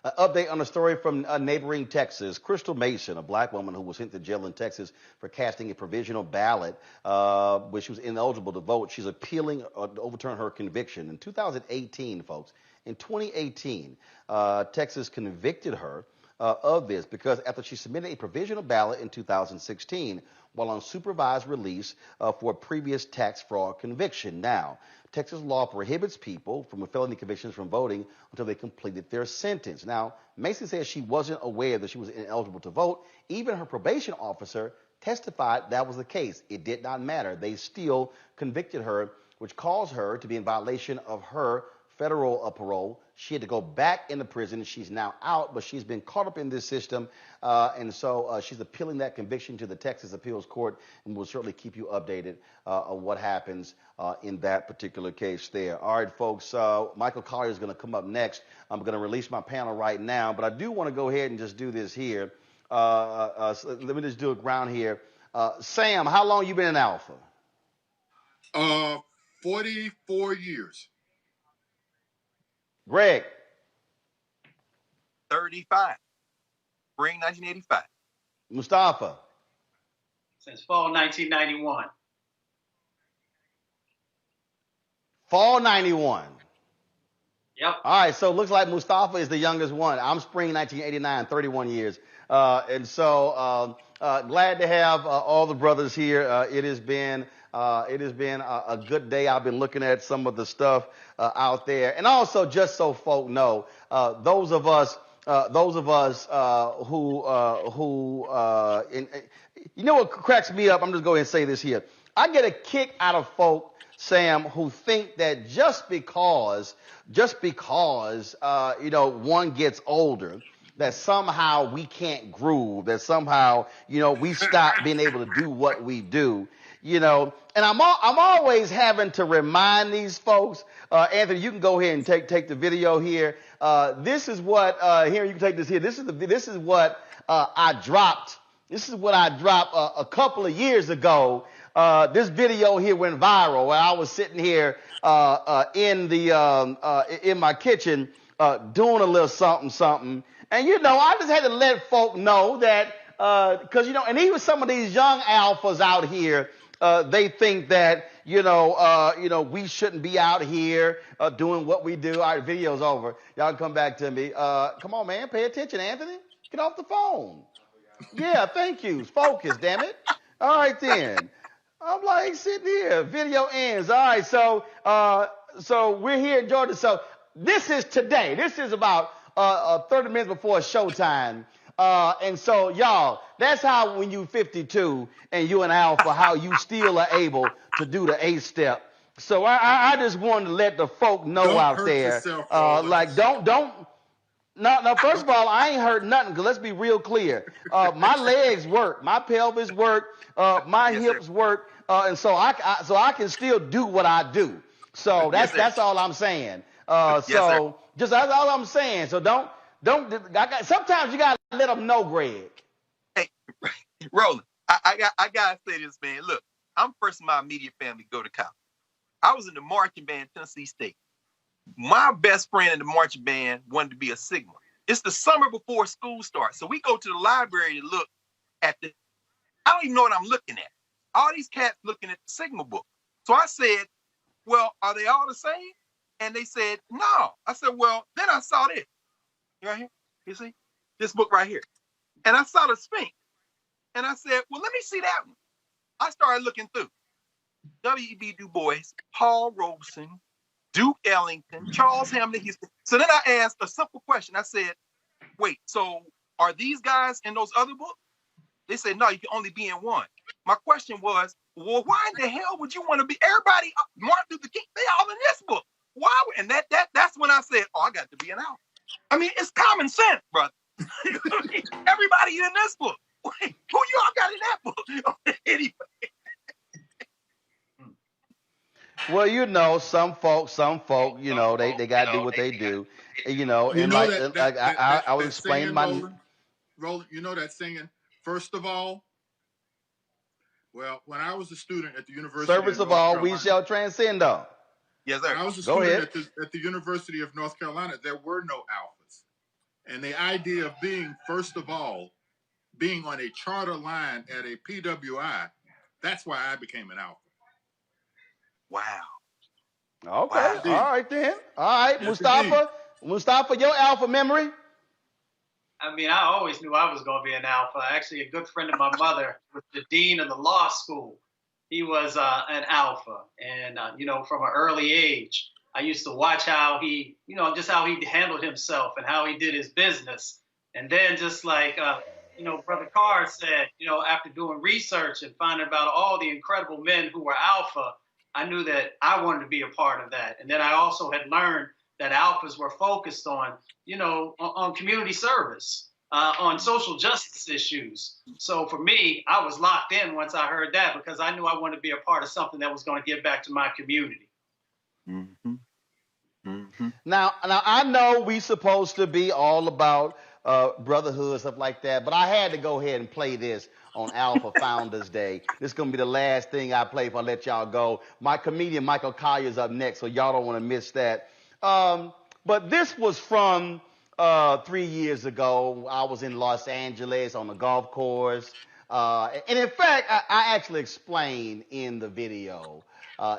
An update on a story from neighboring Texas. Crystal Mason, a black woman who was sent to jail in Texas for casting a provisional ballot when she was ineligible to vote. She's appealing to overturn her conviction. In 2018, folks, in 2018, Texas convicted her of this because after she submitted a provisional ballot in 2016 while on supervised release for a previous tax fraud conviction. Now, Texas law prohibits people from felony convictions from voting until they completed their sentence. Now, Mason says she wasn't aware that she was ineligible to vote. Even her probation officer testified that was the case. It did not matter. They still convicted her, which caused her to be in violation of her federal parole. She had to go back into prison. She's now out, but she's been caught up in this system. And so she's appealing that conviction to the Texas Appeals Court, and we'll certainly keep you updated on what happens in that particular case there. All right, folks, Michael Collier is going to come up next. I'm going to release my panel right now, but I do want to go ahead and just do this here. So let me just do a ground here. Sam, how long you been in Alpha? 44 years. Greg? 35. Spring 1985. Mustafa? Since fall 1991. Fall 91. Yep. All right, so it looks like Mustafa is the youngest one. I'm spring 1989, 31 years. And so glad to have all the brothers here. It has been a good day. I've been looking at some of the stuff out there. And also, just so folk know, those of us who you know what cracks me up? I'm just going to say this here. I get a kick out of folk, Sam, who think that just because one gets older, that somehow we can't groove, that somehow, we stop being able to do what we do, and I'm always having to remind these folks, Anthony, you can go ahead and take the video here. This is what, here, you can take this here. This is what I dropped. This is what I dropped a couple of years ago. This video here went viral where I was sitting here in my kitchen doing a little something. And, I just had to let folk know that, because, and even some of these young alphas out here, they think that, we shouldn't be out here doing what we do. All right, video's over. Y'all come back to me. Come on, man. Pay attention, Anthony. Get off the phone. Yeah, thank you. Focus, damn it. All right, then. I'm like sitting here. Video ends. All right, so we're here in Georgia. So this is today. This is about 30 minutes before showtime. And so, y'all, that's how when you 52 and you an alpha, how you still are able to do the 8-step. So I just wanted to let the folk know out there, No, first of all, I ain't hurt nothing, because let's be real clear. My legs work, my pelvis work, my hips work, and so I can still do what I do. So that's all I'm saying. Just that's all I'm saying. So don't sometimes you got let them know, Greg. Hey, Roland, I gotta say this, man. Look, I'm first in my immediate family to go to college. I was in the marching band, Tennessee State. My best friend in the marching band wanted to be a Sigma. It's the summer before school starts, so we go to the library to look at the. I don't even know what I'm looking at. All these cats looking at the Sigma book. So I said, "Well, are they all the same?" And they said, "No." I said, "Well, then I saw this right here. You see this book right here." And I saw the Sphinx. And I said, "Well, let me see that one." I started looking through. W.E.B. Du Bois, Paul Robeson, Duke Ellington, Charles Hamilton Houston. So then I asked a simple question. I said, "Wait, so are these guys in those other books?" They said, "No, you can only be in one." My question was, well, why in the hell would you want to be everybody? Martin Luther King, they all in this book. Why? And that's when I said, "Oh, I got to be an alpha." I mean, it's common sense, brother. Everybody in this book. Who y'all got in that book? Anyway. Well, you know, some folk, you know, they got to do what they do. You know, and like I was explaining my. Roland, you know that singing, first of all? Well, when I was a student at the University Service of all, we shall transcend all. Yes, sir. When I was a student at the University of North Carolina, there were no alphas. And the idea of being, first of all, being on a charter line at a PWI, that's why I became an alpha. Wow. Okay. Wow. All right then. All right, yes, Mustafa, your alpha memory. I mean, I always knew I was going to be an alpha. Actually, a good friend of my mother was the dean of the law school. He was an alpha. And, you know, from an early age, I used to watch how he, you know, just how he handled himself and how he did his business. And then just like, you know, Brother Carr said, you know, after doing research and finding about all the incredible men who were alpha, I knew that I wanted to be a part of that. And then I also had learned that alphas were focused on, you know, on community service, on social justice issues. So for me, I was locked in once I heard that because I knew I wanted to be a part of something that was going to give back to my community. Mm-hmm. Mm-hmm. Now I know we supposed to be all about brotherhood, stuff like that, but I had to go ahead and play this on Alpha Founders Day. This is going to be the last thing I play before I let y'all go. My comedian Michael Collier's up next, so y'all don't want to miss that. But this was from 3 years ago. I was in Los Angeles on the golf course. And in fact, I actually explained in the video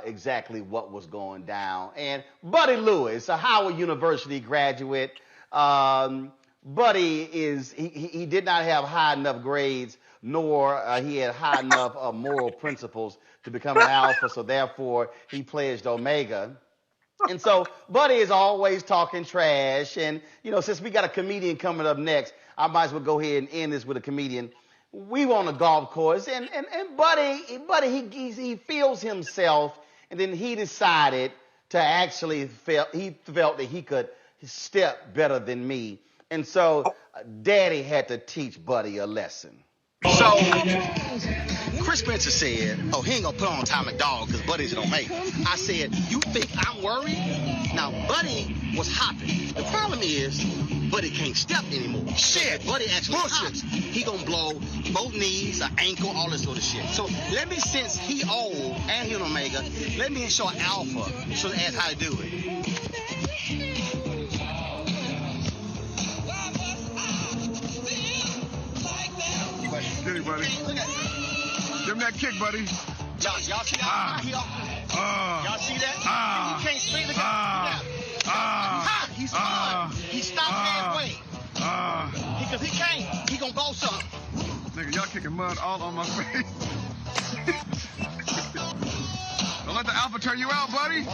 exactly what was going down. And Buddy Lewis, a Howard University graduate, Buddy he did not have high enough grades, nor he had high enough moral principles to become an alpha, so therefore he pledged Omega. And so Buddy is always talking trash. And, you know, since we got a comedian coming up next, I might as well go ahead and end this with a comedian. We were on a golf course, and Buddy, he feels himself, and then he decided to actually felt that he could step better than me. And so Daddy had to teach Buddy a lesson. So Chris Spencer said, "Oh, he ain't gonna put on Atomic Dog because Buddy's an Omega." I said, "You think I'm worried?" Now, Buddy was hopping. The problem is, Buddy can't step anymore. Shit, Buddy actually hops. He gonna blow both knees, an ankle, all this sort of shit. So let me, since he old and he an Omega, let me show Alpha, show the ass how to do it. Get it, buddy. Give him that kick, buddy. Y'all see that? Y'all see that? You can't spin the guy. He spun. He stopped halfway. Because he can't. He gonna go something. Nigga, y'all kicking mud all on my face. Don't let the alpha turn you out, buddy.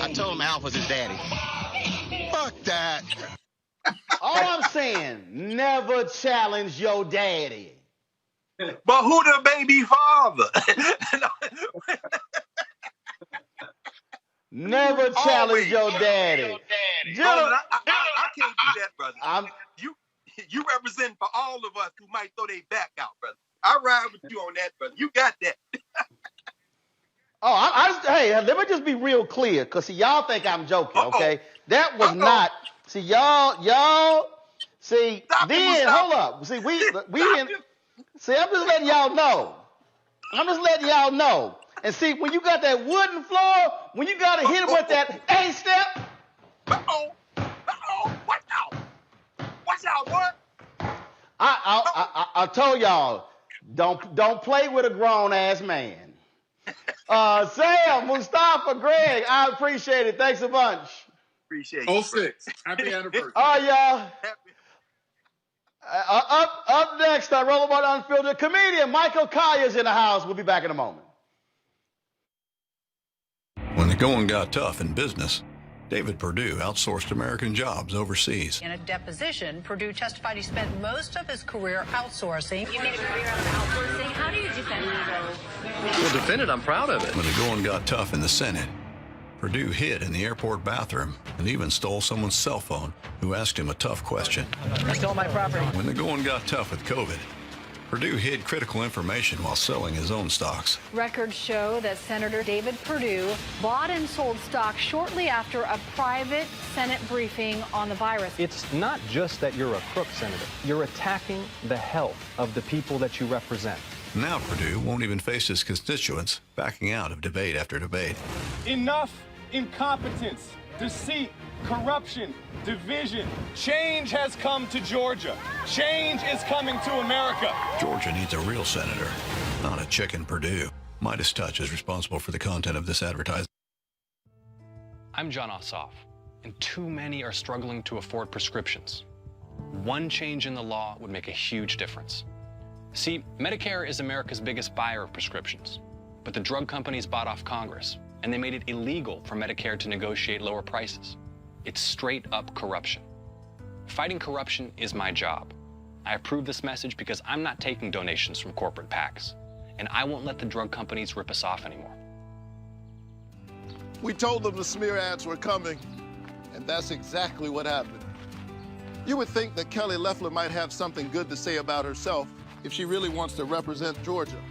I told him Alpha's his daddy. Fuck that. All I'm saying, never challenge your daddy. But who the baby father? Never challenge your daddy. I can't do that, brother. You represent for all of us who might throw their back out, brother. I ride with you on that, brother. You got that. Oh, hey, let me just be real clear, because see, y'all think I'm joking, okay? That was not, see, y'all, see, then, hold up. See, we didn't, see, I'm just letting y'all know. And see, when you got that wooden floor, when you got to hit him with that A-step. Watch out, boy. I told y'all, don't play with a grown-ass man. Sam, Mustafa, Greg, I appreciate it. Thanks a bunch. Appreciate you. 06. Happy anniversary. All right, y'all. Up next, Rollerball Unfiltered, comedian Michael Collier's in the house. We'll be back in a moment. When the going got tough in business, David Perdue outsourced American jobs overseas. In a deposition, Perdue testified he spent most of his career outsourcing. You made a career out of outsourcing. How do you defend that? Well, defend it, I'm proud of it. When the going got tough in the Senate, Perdue hid in the airport bathroom and even stole someone's cell phone who asked him a tough question. You stole my property. When the going got tough with COVID, Perdue hid critical information while selling his own stocks. Records show that Senator David Perdue bought and sold stock shortly after a private Senate briefing on the virus. It's not just that you're a crook, Senator. You're attacking the health of the people that you represent. Now Perdue won't even face his constituents, backing out of debate after debate. Enough incompetence, deceit, corruption, division. Change has come to Georgia. Change is coming to America. Georgia needs a real senator, not a chicken Perdue. Midas Touch is responsible for the content of this advertisement. I'm John Ossoff, and too many are struggling to afford prescriptions. One change in the law would make a huge difference. See, Medicare is America's biggest buyer of prescriptions, but the drug companies bought off Congress, and they made it illegal for Medicare to negotiate lower prices. It's straight up corruption. Fighting corruption is my job. I approve this message because I'm not taking donations from corporate PACs, and I won't let the drug companies rip us off anymore. We told them the smear ads were coming, and that's exactly what happened. You would think that Kelly Loeffler might have something good to say about herself if she really wants to represent Georgia.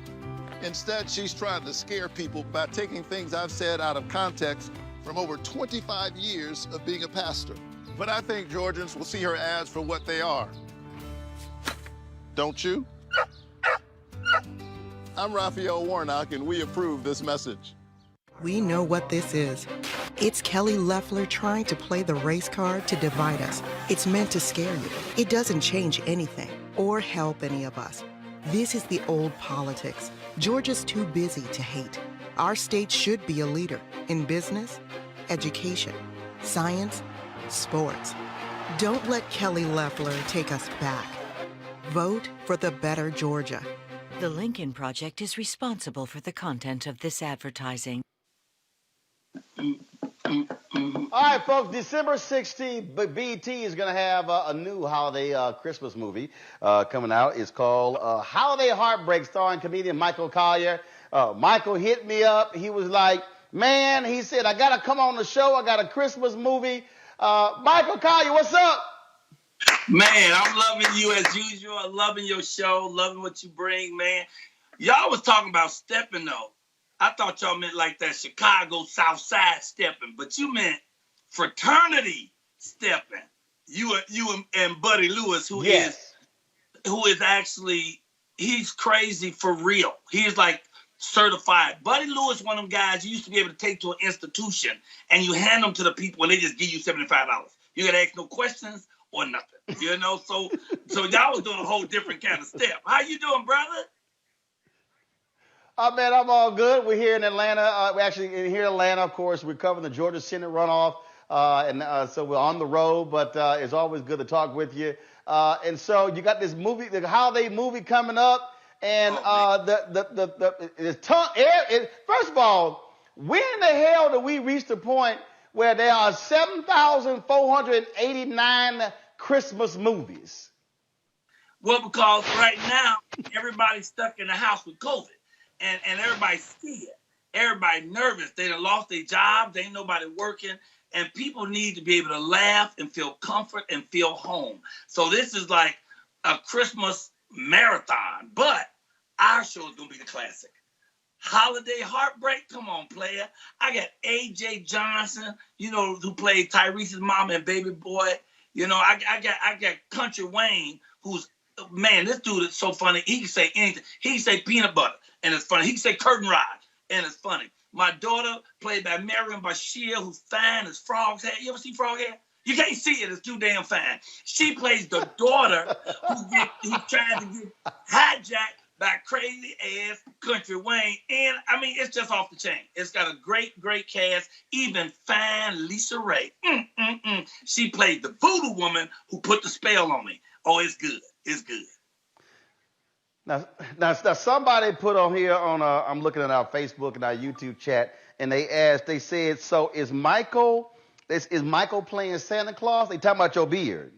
Instead, she's trying to scare people by taking things I've said out of context from over 25 years of being a pastor. But I think Georgians will see her ads for what they are. Don't you? I'm Raphael Warnock, and we approve this message. We know what this is. It's Kelly Loeffler trying to play the race card to divide us. It's meant to scare you. It doesn't change anything or help any of us. This is the old politics. Georgia's too busy to hate. Our state should be a leader in business, education, science, sports. Don't let Kelly Loeffler take us back. Vote for the better Georgia. The Lincoln Project is responsible for the content of this advertising. All right, folks, December 16th, BET is going to have a new holiday Christmas movie coming out. It's called Holiday Heartbreak, starring comedian Michael Collier. Michael hit me up. He was like, man, he said, I got to come on the show. I got a Christmas movie. Michael Collier, what's up? Man, I'm loving you as usual. I'm loving your show, loving what you bring, man. Y'all was talking about stepping, though. I thought y'all meant like that Chicago South Side stepping, but you meant fraternity stepping. You and Buddy Lewis, who is actually, he's crazy for real. He's like certified. Buddy Lewis, one of them guys you used to be able to take to an institution and you hand them to the people and they just give you $75. You got to ask no questions or nothing, you know? So y'all was doing a whole different kind of step. How you doing, brother? Man, I'm all good. We're here in Atlanta. We're actually here in Atlanta, of course. We're covering the Georgia Senate runoff, so we're on the road. But it's always good to talk with you. And so you got this movie, the holiday movie coming up, and first of all, when in the hell do we reach the point where there are 7,489 Christmas movies? Well, because right now everybody's stuck in the house with COVID. And everybody's scared. Everybody nervous. They done lost their jobs. Ain't nobody working. And people need to be able to laugh and feel comfort and feel home. So this is like a Christmas marathon. But our show is going to be the classic. Holiday Heartbreak, come on, player. I got A.J. Johnson, you know, who played Tyrese's mom and Baby Boy. You know, I got Country Wayne, who's, man, this dude is so funny. He can say anything. He can say peanut butter, and it's funny. He can say curtain rod, and it's funny. My daughter, played by Marion Bashir, who's fine as Frog's Hair. You ever see Frog Hair? You can't see it. It's too damn fine. She plays the daughter who's trying to get hijacked by crazy ass Country Wayne. And I mean, it's just off the chain. It's got a great, great cast. Even fine Lisa Ray. She played the voodoo woman who put the spell on me. Oh, it's good. It's good. Now somebody put on here on I'm looking at our Facebook and our YouTube chat, and they said, so is Michael playing Santa Claus? They talking about your beard.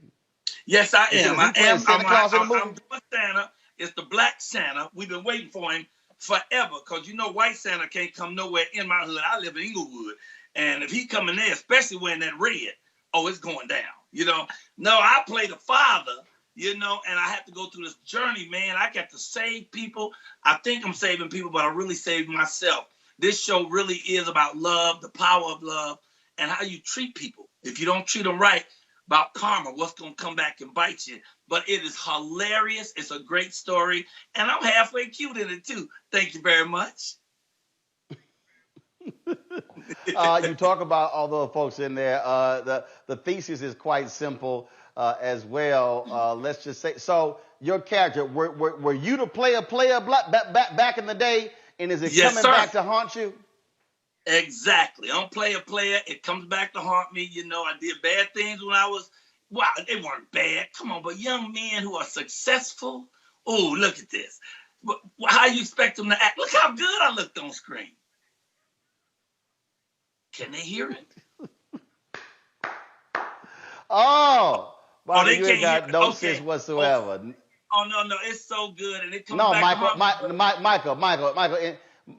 Yes, I am. I am. I'm doing Santa. It's the Black Santa. We've been waiting for him forever, because you know White Santa can't come nowhere in my hood. I live in Inglewood, and if he come in there, especially wearing that red, oh, it's going down. You know, no, I play the father. You know, and I have to go through this journey, man. I got to save people. I think I'm saving people, but I really saved myself. This show really is about love, the power of love, and how you treat people. If you don't treat them right, about karma, what's going to come back and bite you. But it is hilarious. It's a great story, and I'm halfway cute in it, too. Thank you very much. You talk about all the folks in there. The thesis is quite simple. As well, let's just say, so your character, were you the player back in the day, and is it coming back to haunt you? Exactly. I'm player. It comes back to haunt me. You know, I did bad things when I was, wow, they weren't bad. Come on, but young men who are successful, oh, look at this. How you expect them to act? Look how good I looked on screen. Can they hear it? Oh. Oh, they you can't got hear. no sense whatsoever. Oh no, it's so good, and it comes no, back.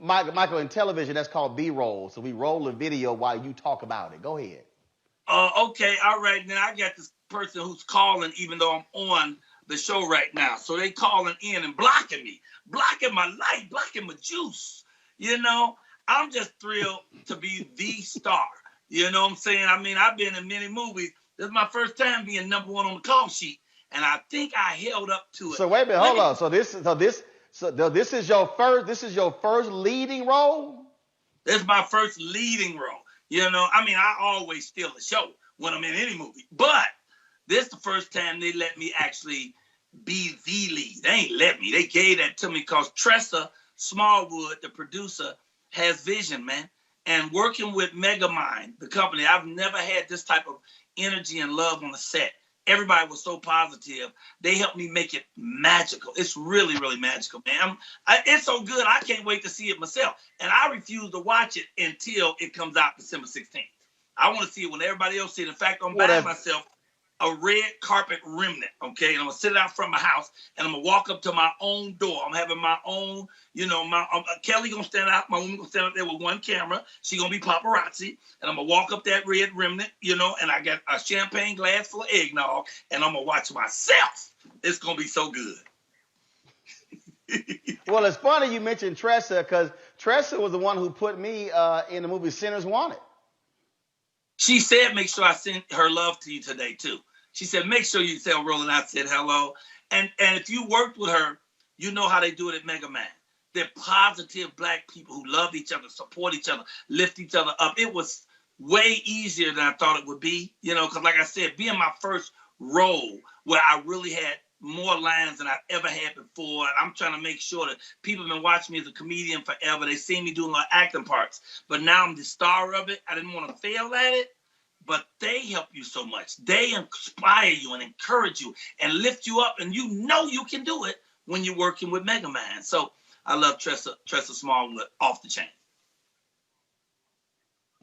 Michael, in television, that's called B-roll. So we roll a video while you talk about it. Go ahead. Okay, all right. Now I got this person who's calling, even though I'm on the show right now. So they calling in and blocking me, blocking my light, blocking my juice. You know, I'm just thrilled to be the star. You know what I'm saying? I mean, I've been in many movies. This is my first time being #1 on the call sheet, and I think I held up to it. So wait a minute, hold on. So this is your first leading role? This is my first leading role. You know, I mean, I always steal the show when I'm in any movie, but this is the first time they let me actually be the lead. They ain't let me. They gave that to me because Tressa Smallwood, the producer, has vision, man. And working with Megamind, the company, I've never had this type of energy and love on the set. Everybody was so positive. They helped me make it magical. It's really, really magical, man. It's so good. I can't wait to see it myself. And I refuse to watch it until it comes out December 16th. I want to see it when everybody else sees it. In fact, I'm buying myself a red carpet remnant, okay? And I'm going to sit out front of my house, and I'm going to walk up to my own door. I'm having my own, you know, Kelly going to stand out. My woman going to stand up there with one camera. She going to be paparazzi. And I'm going to walk up that red remnant, you know, and I got a champagne glass full of eggnog, and I'm going to watch myself. It's going to be so good. Well, it's funny you mentioned Tressa, because Tressa was the one who put me in the movie Sinners Wanted. She said, make sure I send her love to you today, too. She said, make sure you tell Roland I said hello. And if you worked with her, you know how they do it at Megamind. They're positive Black people who love each other, support each other, lift each other up. It was way easier than I thought it would be, you know, because like I said, being my first role where I really had more lines than I've ever had before. And I'm trying to make sure that people have been watching me as a comedian forever. They see me doing a lot of acting parts. But now I'm the star of it. I didn't want to fail at it. But they help you so much. They inspire you and encourage you and lift you up. And you know you can do it when you're working with Megamind. So I love Tressa Smallwood off the chain.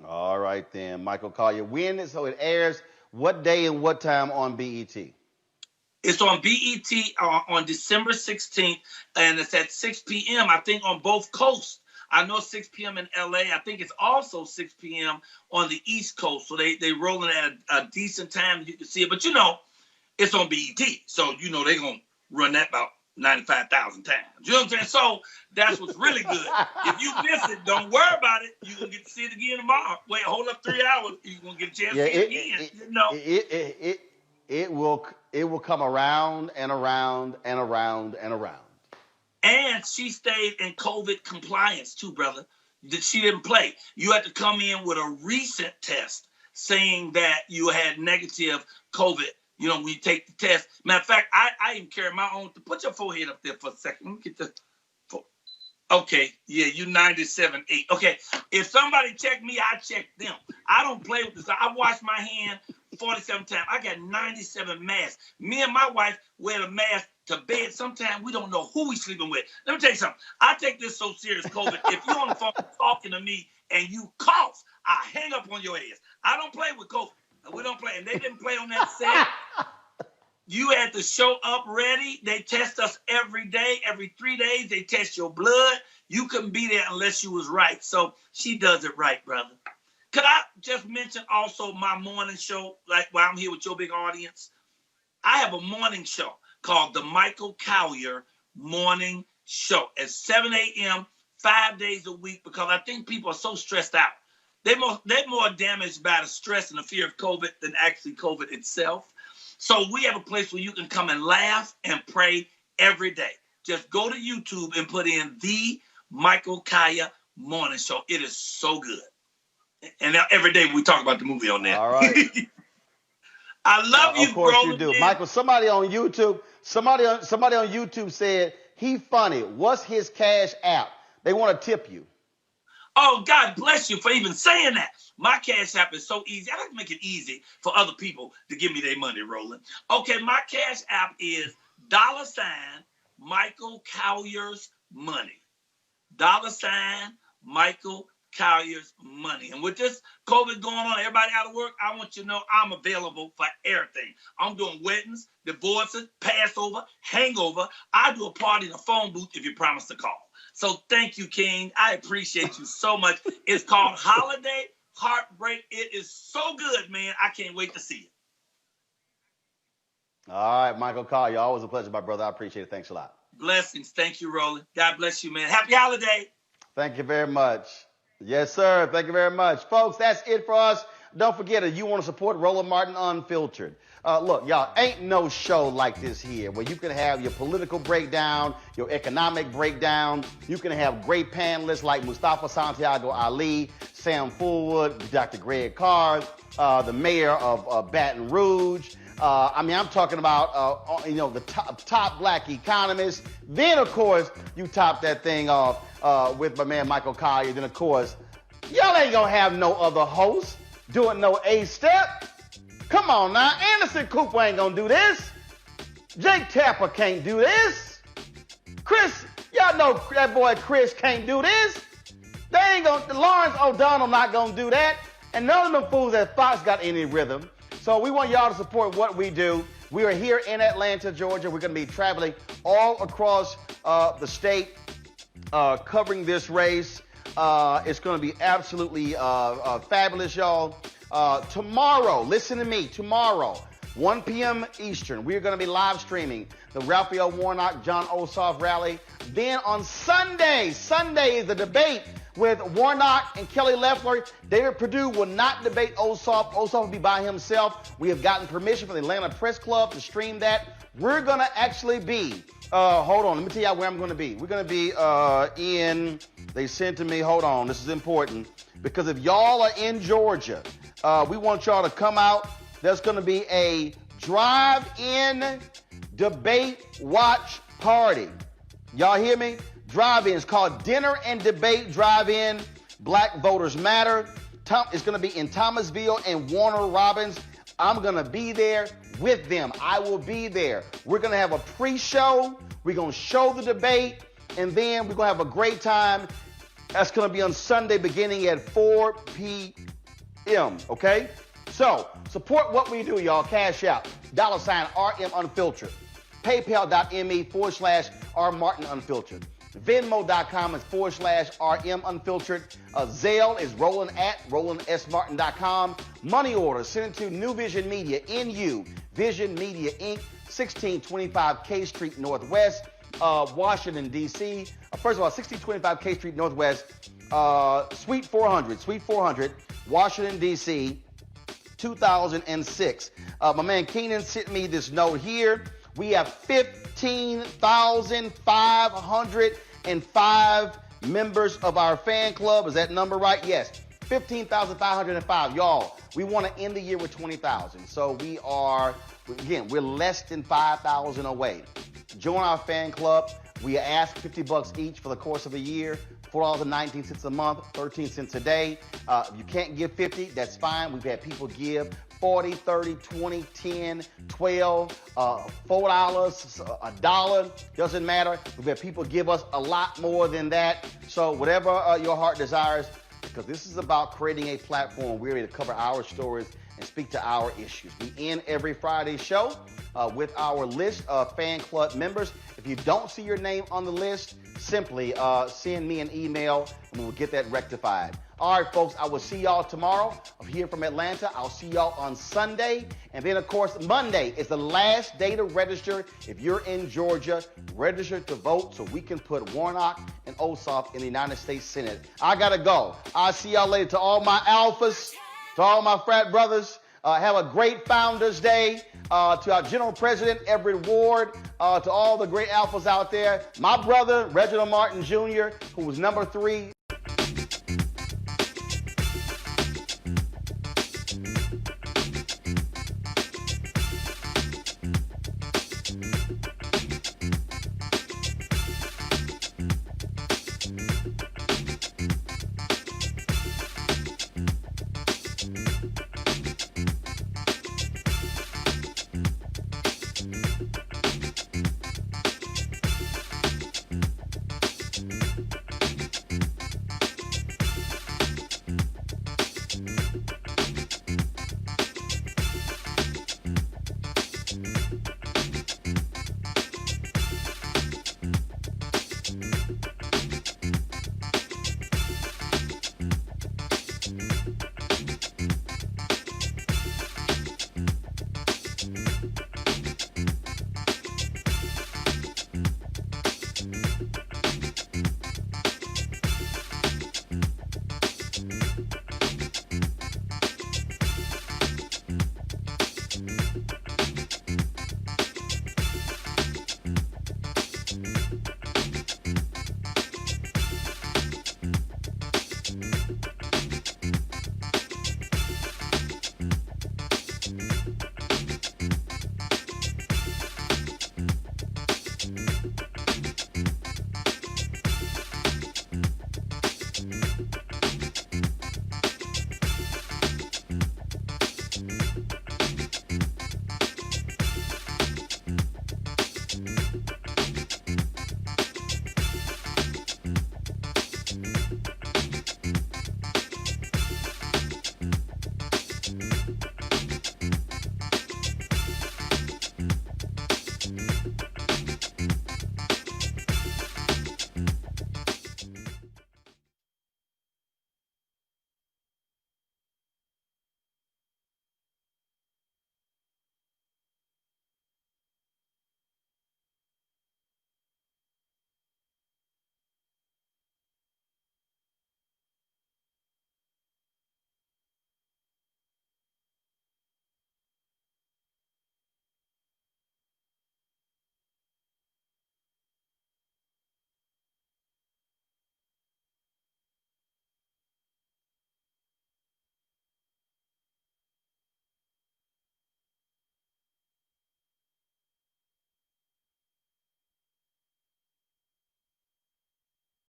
All right, then. Michael Collier. When so it airs what day and what time on BET? It's on BET on December 16th, and it's at 6 p.m., I think, on both coasts. I know 6 p.m. in L.A. I think it's also 6 p.m. on the East Coast. So they rolling at a decent time. You can see it. But, you know, it's on BET. So, you know, they're going to run that about 95,000 times. You know what I'm saying? So that's what's really good. If you miss it, don't worry about it. You're going to get to see it again tomorrow. Wait, hold up 3 hours. You're going to get a chance to see it again. It will come around and around and around and around. And she stayed in COVID compliance too, brother. She didn't play. You had to come in with a recent test saying that you had negative COVID. You know, when you take the test. Matter of fact, I even carry my own. Put your forehead up there for a second. Let me get the. Okay, yeah, you 97.8. Okay, if somebody check me, I check them. I don't play with this. I wash my hand 47 times. I got 97 masks. Me and my wife wear the mask to bed. Sometimes we don't know who we sleeping with. Let me tell you something. I take this so serious, COVID. If you're on the phone talking to me and you cough, I hang up on your ass. I don't play with COVID. We don't play. And they didn't play on that set. You had to show up ready. They test us every day. Every 3 days, they test your blood. You couldn't be there unless you was right. So she does it right, brother. Could I just mention also my morning show, like while I'm here with your big audience? I have a morning show called the Michael Collier Morning Show at 7 a.m., 5 days a week, because I think people are so stressed out. They're more damaged by the stress and the fear of COVID than actually COVID itself. So we have a place where you can come and laugh and pray every day. Just go to YouTube and put in the Michael Collier Morning Show. It is so good. And now every day we talk about the movie on there. All right. I love you, bro. Of course you do. Man. Michael, somebody on YouTube said, he funny. What's his Cash App? They want to tip you. Oh, God bless you for even saying that. My Cash App is so easy. I like to make it easy for other people to give me their money, Roland. Okay, my Cash App is $ Michael Collier's Money. $ Michael Collier's Money. And with this COVID going on, everybody out of work, I want you to know I'm available for everything. I'm doing weddings, divorces, Passover, hangover. I do a party in a phone booth if you promise to call. So thank you, King. I appreciate you so much. It's called Holiday Heartbreak. It is so good, man. I can't wait to see it. All right, Michael Collier. Always a pleasure, my brother. I appreciate it. Thanks a lot. Blessings. Thank you, Roland. God bless you, man. Happy holiday. Thank you very much. Yes, sir. Thank you very much. Folks, that's it for us. Don't forget, if you want to support Roland Martin Unfiltered, look, y'all, ain't no show like this here where you can have your political breakdown, your economic breakdown. You can have great panelists like Mustafa Santiago Ali, Sam Fullwood, Dr. Greg Carr, the mayor of Baton Rouge. I'm talking about, the top black economists. Then, of course, you top that thing off with my man Michael Collier. Then, of course, y'all ain't going to have no other host doing no A-step. Come on now. Anderson Cooper ain't going to do this. Jake Tapper can't do this. Chris, y'all know that boy Chris can't do this. They ain't going to, Lawrence O'Donnell not going to do that. And none of them fools at Fox got any rhythm. So we want y'all to support what we do. We are here in Atlanta, Georgia. We're going to be traveling all across the state covering this race. It's going to be absolutely fabulous, y'all. Tomorrow, listen to me, tomorrow, 1 p.m. Eastern, we're going to be live streaming the Raphael Warnock, John Ossoff rally. Then on Sunday is the debate with Warnock and Kelly Loeffler. David Perdue will not debate Ossoff. Ossoff will be by himself. We have gotten permission from the Atlanta Press Club to stream that. We're going to actually be, hold on, let me tell y'all where I'm going to be. We're going to be they sent to me, hold on, this is important, because if y'all are in Georgia, we want y'all to come out. There's going to be a drive-in debate watch party. Y'all hear me? Drive-in. It's called Dinner and Debate Drive-In. Black Voters Matter. It's going to be in Thomasville and Warner Robins. I'm going to be there with them. I will be there. We're going to have a pre-show. We're going to show the debate. And then we're going to have a great time. That's going to be on Sunday beginning at 4 p.m. Okay? So, support what we do, y'all. Cash out. $RM Unfiltered. PayPal.me/R Martin Unfiltered. Venmo.com is /RM Unfiltered. Zelle is RolandSMartin.com. Money order, send it to New Vision Media, NU, Vision Media Inc., 1625 K Street Northwest. Washington, D.C. First of all, 1625 K Street Northwest, Suite 400, Washington, D.C., 2006. My man Keenan sent me this note here. We have 15,505 members of our fan club. Is that number right? Yes. 15,505. Y'all, we want to end the year with 20,000. So we are, again, we're less than 5,000 away. Join our fan club. We ask $50 each for the course of a year. $4.19 a month, 13 cents a day. If you can't give 50, that's fine. We've had people give 40, 30, 20, 10, 12, $4, $1, doesn't matter. We've had people give us a lot more than that. So whatever your heart desires, because this is about creating a platform. We're ready to cover our stories and speak to our issues. We end every Friday show with our list of fan club members. If you don't see your name on the list, simply send me an email and we'll get that rectified. All right, folks, I will see y'all tomorrow. I'm here from Atlanta. I'll see y'all on Sunday. And then, of course, Monday is the last day to register. If you're in Georgia, register to vote so we can put Warnock and Ossoff in the United States Senate. I got to go. I'll see y'all later. To all my alphas, to all my frat brothers, have a great Founders Day. To our General President, Everett Ward, to all the great alphas out there. My brother, Reginald Martin Jr., who was number 3.